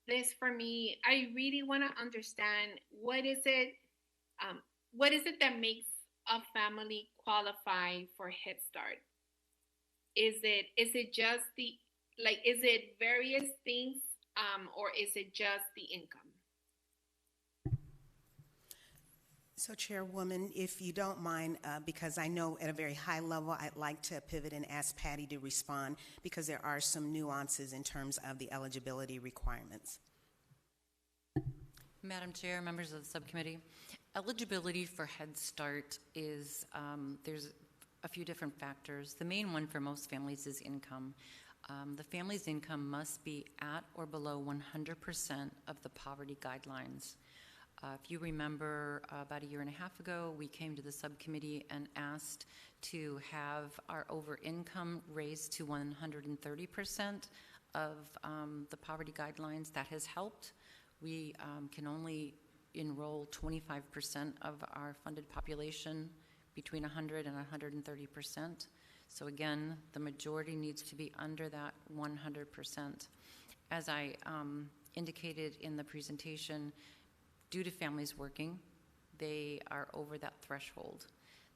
this for me. I really want to understand what is it that makes a family qualify for Head Start? Is it just is it various things, or is it just the income? So, Chairwoman, if you don't mind, because I know at a very high level, I'd like to pivot and ask Patty to respond, because there are some nuances in terms of the eligibility requirements. Madam Chair, members of the subcommittee, eligibility for Head Start is, there's a few different factors. The main one for most families is income. The family's income must be at or below 100% of the poverty guidelines. If you remember, about a year and a half ago, we came to the subcommittee and asked to have our over income raised to 130% of the poverty guidelines. That has helped. We can only enroll 25% of our funded population between 100 and 130%. So again, the majority needs to be under that 100%. As I indicated in the presentation, due to families working, they are over that threshold.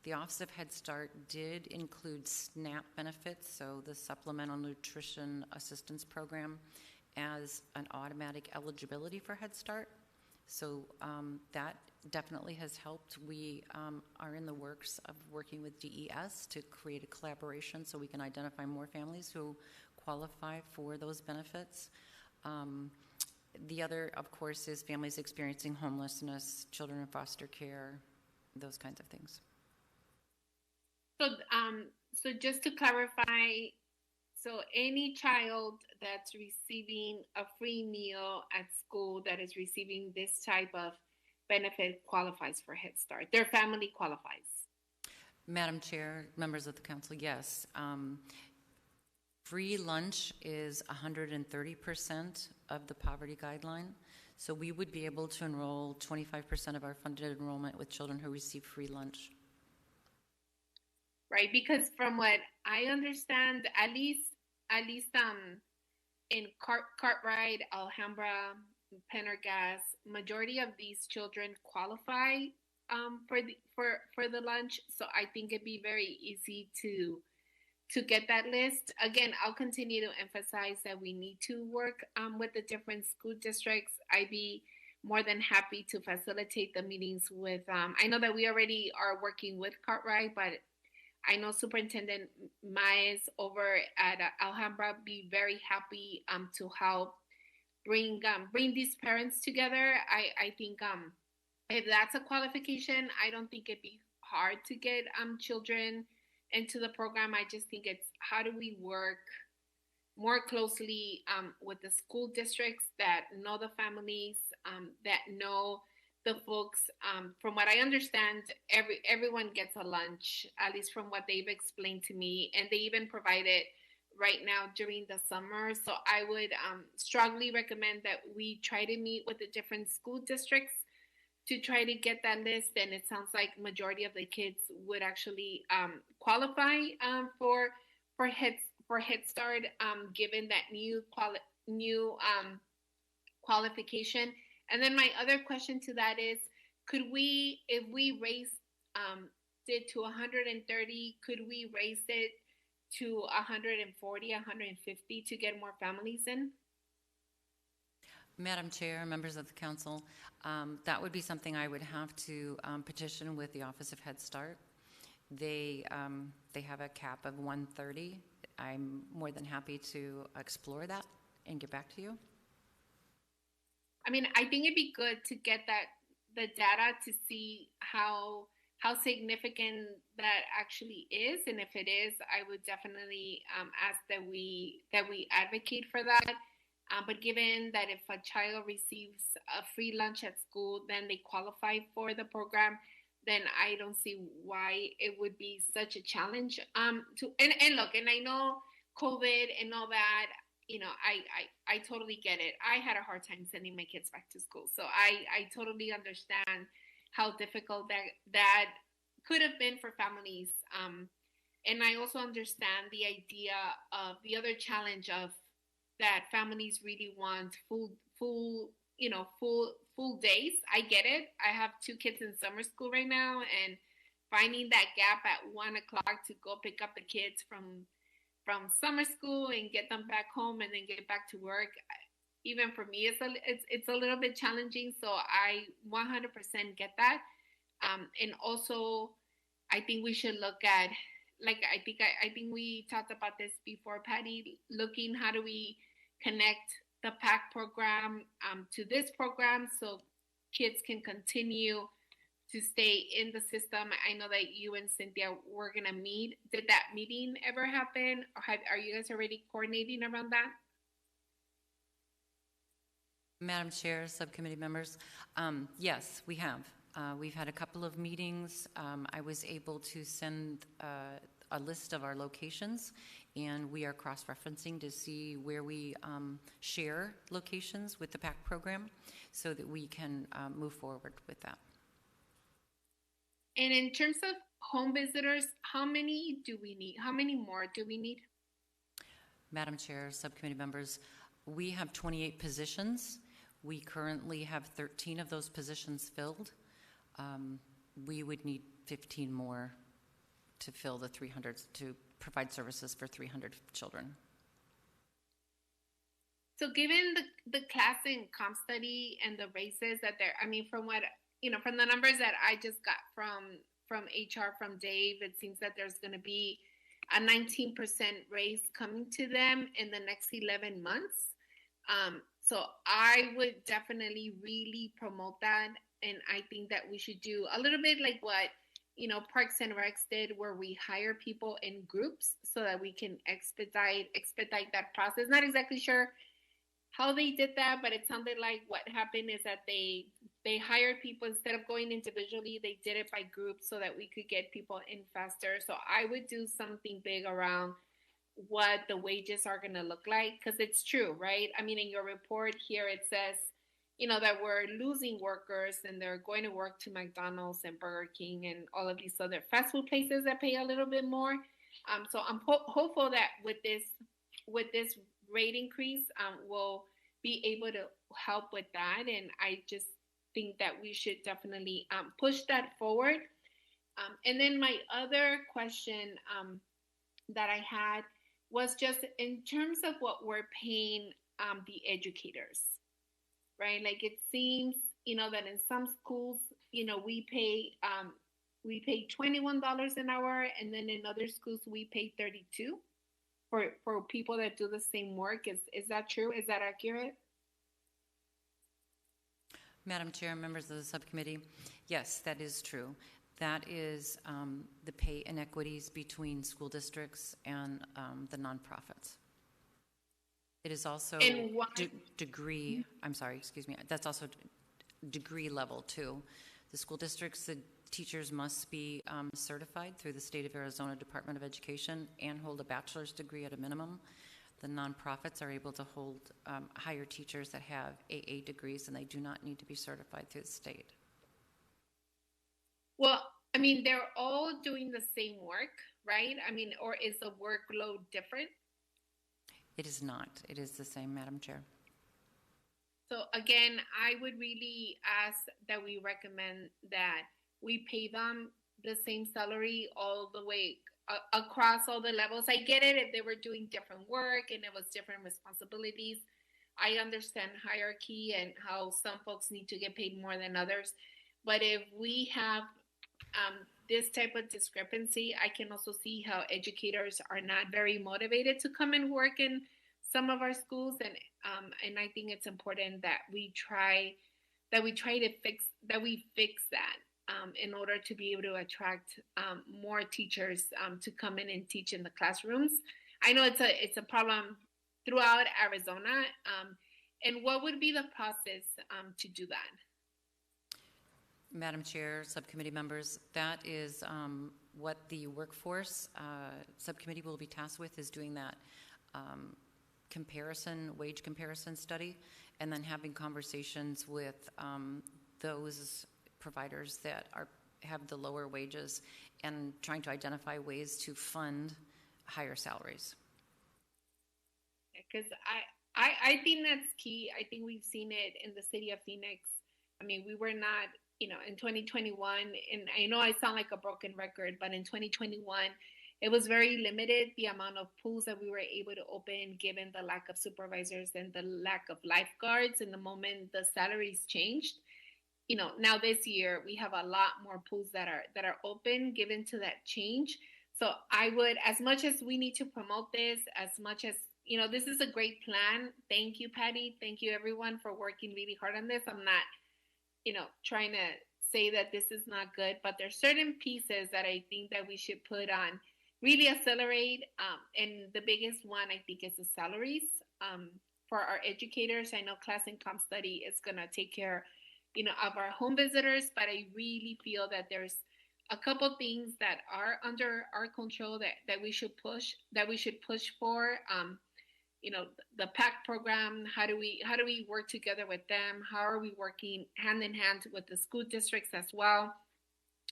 The Office of Head Start did include SNAP benefits, so the Supplemental Nutrition Assistance Program, as an automatic eligibility for Head Start. So that definitely has helped. We are in the works of working with DES to create a collaboration so we can identify more families who qualify for those benefits. The other, of course, is families experiencing homelessness, children in foster care, those kinds of things. So just to clarify, so any child that's receiving a free meal at school that is receiving this type of benefit qualifies for Head Start. Their family qualifies. Madam Chair, members of the council, yes. Free lunch is 130% of the poverty guideline. So we would be able to enroll 25% of our funded enrollment with children who receive free lunch. Right, because from what I understand, at least in Cartwright, Alhambra, Pendergast, majority of these children qualify for the lunch. So I think it'd be very easy to get that list. Again, I'll continue to emphasize that we need to work with the different school districts. I'd be more than happy to facilitate the meetings with. I know that we already are working with Cartwright, but I know Superintendent Maes over at Alhambra be very happy to help bring these parents together. I think if that's a qualification, I don't think it'd be hard to get children into the program. I just think it's how do we work more closely with the school districts that know the families, that know the folks. From what I understand, everyone gets a lunch, at least from what they've explained to me, and they even provide it right now during the summer. So I would strongly recommend that we try to meet with the different school districts to try to get that list. And it sounds like majority of the kids would actually qualify for Head Start, given that new qualification. And then my other question to that is, could we, if we raise it to 130, could we raise it to 140, 150 to get more families in? Madam Chair, members of the council, that would be something I would have to petition with the Office of Head Start. They have a cap of 130. I'm more than happy to explore that and get back to you. I mean, I think it'd be good to get the data to see how significant that actually is, and if it is, I would definitely ask that we advocate for that. But given that if a child receives a free lunch at school, then they qualify for the program, then I don't see why it would be such a challenge. And look, and I know COVID and all that. You know, I totally get it. I had a hard time sending my kids back to school. So I totally understand how difficult that could have been for families. And I also understand the idea of the other challenge of that families really want full days. I get it. I have 2 kids in summer school right now, and finding that gap at 1 o'clock to go pick up the kids from summer school and get them back home and then get back to work, even for me, it's a little bit challenging. So I 100% get that. And also, I think we should look at, like, I think we talked about this before, Patty, looking how do we connect the PAC program to this program so kids can continue to stay in the system. I know that you and Cynthia were going to meet. Did that meeting ever happen? Or are you guys already coordinating around that? Madam Chair, subcommittee members, yes, we have. We've had a couple of meetings. I was able to send a list of our locations, and we are cross-referencing to see where we share locations with the PAC program so that we can move forward with that. And in terms of home visitors, how many do we need? How many more do we need? Madam Chair, subcommittee members, we have 28 positions. We currently have 13 of those positions filled. We would need 15 more to fill the 300, to provide services for 300 children. So given the class and comp study and the raises that they're, I mean, from what, from the numbers that I just got from HR, from Dave, it seems that there's going to be a 19% raise coming to them in the next 11 months. So I would definitely really promote that. And I think that we should do a little bit like what, Parks and Recs did, where we hire people in groups so that we can expedite that process. Not exactly sure how they did that, but it sounded like what happened is that they hired people instead of going individually. They did it by groups so that we could get people in faster. So I would do something big around what the wages are going to look like, because it's true, right? I mean, in your report here, it says, that we're losing workers and they're going to work to McDonald's and Burger King and all of these other fast food places that pay a little bit more. So I'm hopeful that with this rate increase, we'll be able to help with that. And I just think that we should definitely push that forward. And then my other question that I had was just in terms of what we're paying the educators, right? Like it seems, that in some schools, we pay $21 an hour, and then in other schools we pay $32 for people that do the same work. Is that true? Is that accurate? Madam Chair, members of the subcommittee, yes, that is true. That is the pay inequities between school districts and the nonprofits. It is also degree, I'm sorry, excuse me, that's also degree level too. The school districts, the teachers must be certified through the State of Arizona Department of Education and hold a bachelor's degree at a minimum. The nonprofits are able to hold hire teachers that have AA degrees, and they do not need to be certified through the state. Well, I mean, they're all doing the same work, right? I mean, or is the workload different? It is not. It is the same, Madam Chair. So again, I would really ask that we recommend that we pay them the same salary all the way across all the levels. I get it if they were doing different work and it was different responsibilities. I understand hierarchy and how some folks need to get paid more than others. But if we have this type of discrepancy, I can also see how educators are not very motivated to come and work in some of our schools, and I think it's important that we fix that in order to be able to attract more teachers to come in and teach in the classrooms. I know it's a problem throughout Arizona, and what would be the process to do that? Madam Chair, subcommittee members, that is what the workforce subcommittee will be tasked with, is doing that wage comparison study, and then having conversations with those providers that have the lower wages and trying to identify ways to fund higher salaries. Because I think that's key. I think we've seen it in the city of Phoenix. I mean, we were not, in 2021, and I know I sound like a broken record, but in 2021, it was very limited, the amount of pools that we were able to open, given the lack of supervisors and the lack of lifeguards. And the moment the salaries changed, now this year we have a lot more pools that are open, given to that change. So I would, as much as we need to promote this, as much as, this is a great plan. Thank you, Patty. Thank you, everyone, for working really hard on this. I'm not, trying to say that this is not good, but there's certain pieces that I think that we should put on, really accelerate. And the biggest one, I think, is the salaries. for our educators. I know class and comp study is going to take care, of our home visitors, but I really feel that there's a couple things that are under our control that we should push for. The PAC program. How do we work together with them? How are we working hand in hand with the school districts as well?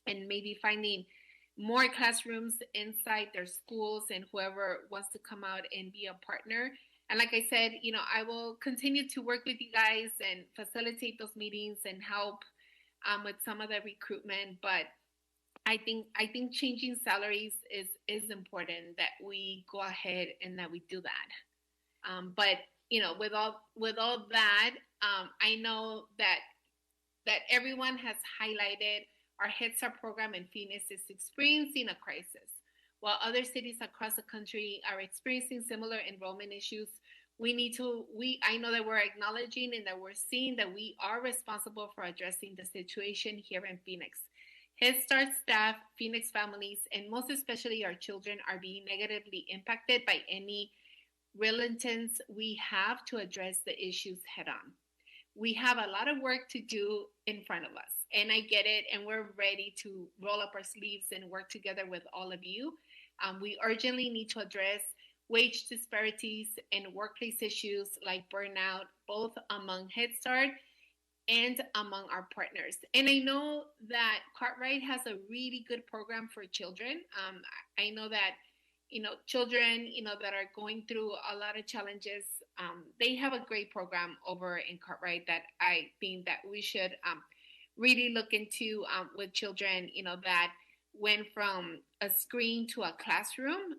And maybe finding more classrooms inside their schools, and whoever wants to come out and be a partner. And like I said, I will continue to work with you guys and facilitate those meetings and help with some of the recruitment. But I think changing salaries is important, that we go ahead and that we do that. But with all that, I know that everyone has highlighted our Head Start program in Phoenix is experiencing a crisis. While other cities across the country are experiencing similar enrollment issues, I know that we're acknowledging and that we're seeing that we are responsible for addressing the situation here in Phoenix. Head Start staff, Phoenix families, and most especially our children are being negatively impacted by any real intent we have to address the issues head on. We have a lot of work to do in front of us, and I get it, and we're ready to roll up our sleeves and work together with all of you. We urgently need to address wage disparities and workplace issues like burnout, both among Head Start and among our partners. And I know that Cartwright has a really good program for children. I know that, children, that are going through a lot of challenges, they have a great program over in Cartwright that I think that we should really look into with children, that went from a screen to a classroom.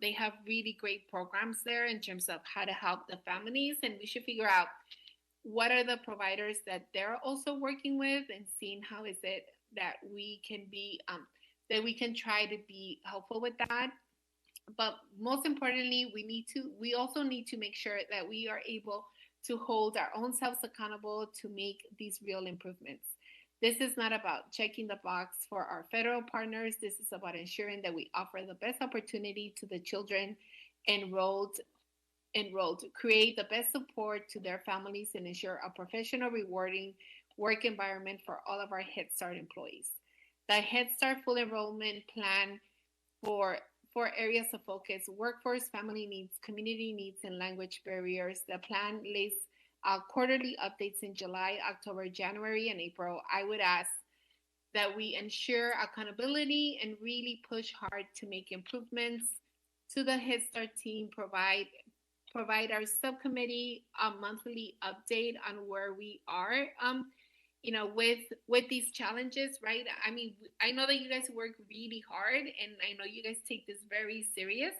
They have really great programs there in terms of how to help the families, and we should figure out what are the providers that they're also working with, and seeing how is it that we can be that we can try to be helpful with that. But most importantly, we also need to make sure that we are able to hold our own selves accountable to make these real improvements. This is not about checking the box for our federal partners. This is about ensuring that we offer the best opportunity to the children enrolled, create the best support to their families, and ensure a professional, rewarding work environment for all of our Head Start employees. The Head Start full enrollment plan for areas of focus: workforce, family needs, community needs, and language barriers. The plan lays quarterly updates in July, October, January, and April. I would ask that we ensure accountability and really push hard to make improvements to the Head Start team, provide our subcommittee a monthly update on where we are, with these challenges, right? I mean, I know that you guys work really hard, and I know you guys take this very serious,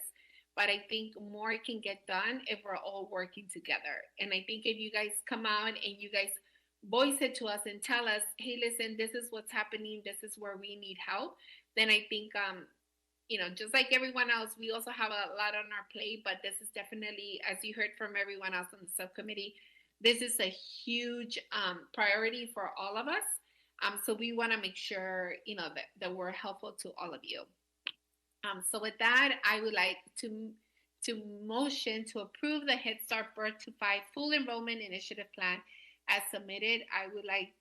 but I think more can get done if we're all working together. And I think if you guys come out and you guys voice it to us and tell us, hey, listen, this is what's happening, this is where we need help, then I think, just like everyone else, we also have a lot on our plate, but this is definitely, as you heard from everyone else on the subcommittee, this is a huge priority for all of us. So we want to make sure, that we're helpful to all of you. So with that, I would like to motion to approve the Head Start Birth to 5 full enrollment initiative plan as submitted. I would like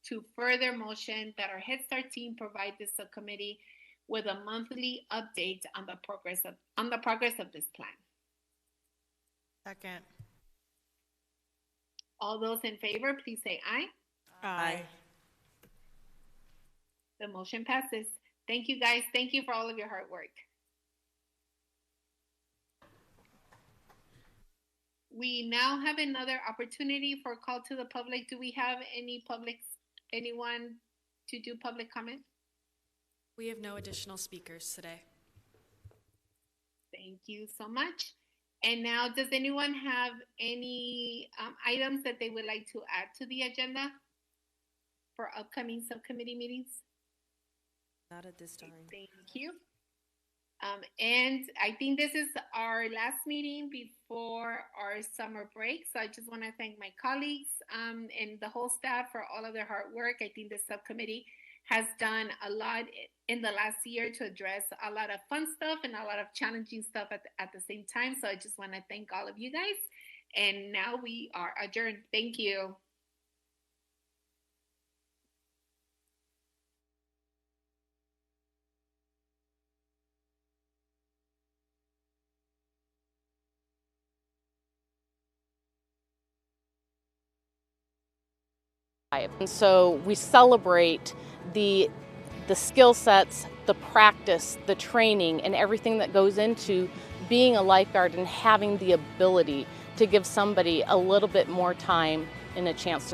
to further motion that our Head Start team provide this subcommittee with a monthly update on the progress of this plan. Second. All those in favor, please say aye. Aye. The motion passes. Thank you, guys. Thank you for all of your hard work. We now have another opportunity for a call to the public. Do we have anyone to do public comment? We have no additional speakers today. Thank you so much. And now, does anyone have any items that they would like to add to the agenda for upcoming subcommittee meetings? Not at this time. Thank you. And I think this is our last meeting before our summer break. So I just want to thank my colleagues and the whole staff for all of their hard work. I think the subcommittee has done a lot in the last year to address a lot of fun stuff and a lot of challenging stuff at the same time. So I just want to thank all of you guys. And now we are adjourned. Thank you. And so we celebrate the skill sets, the practice, the training, and everything that goes into being a lifeguard and having the ability to give somebody a little bit more time and a chance to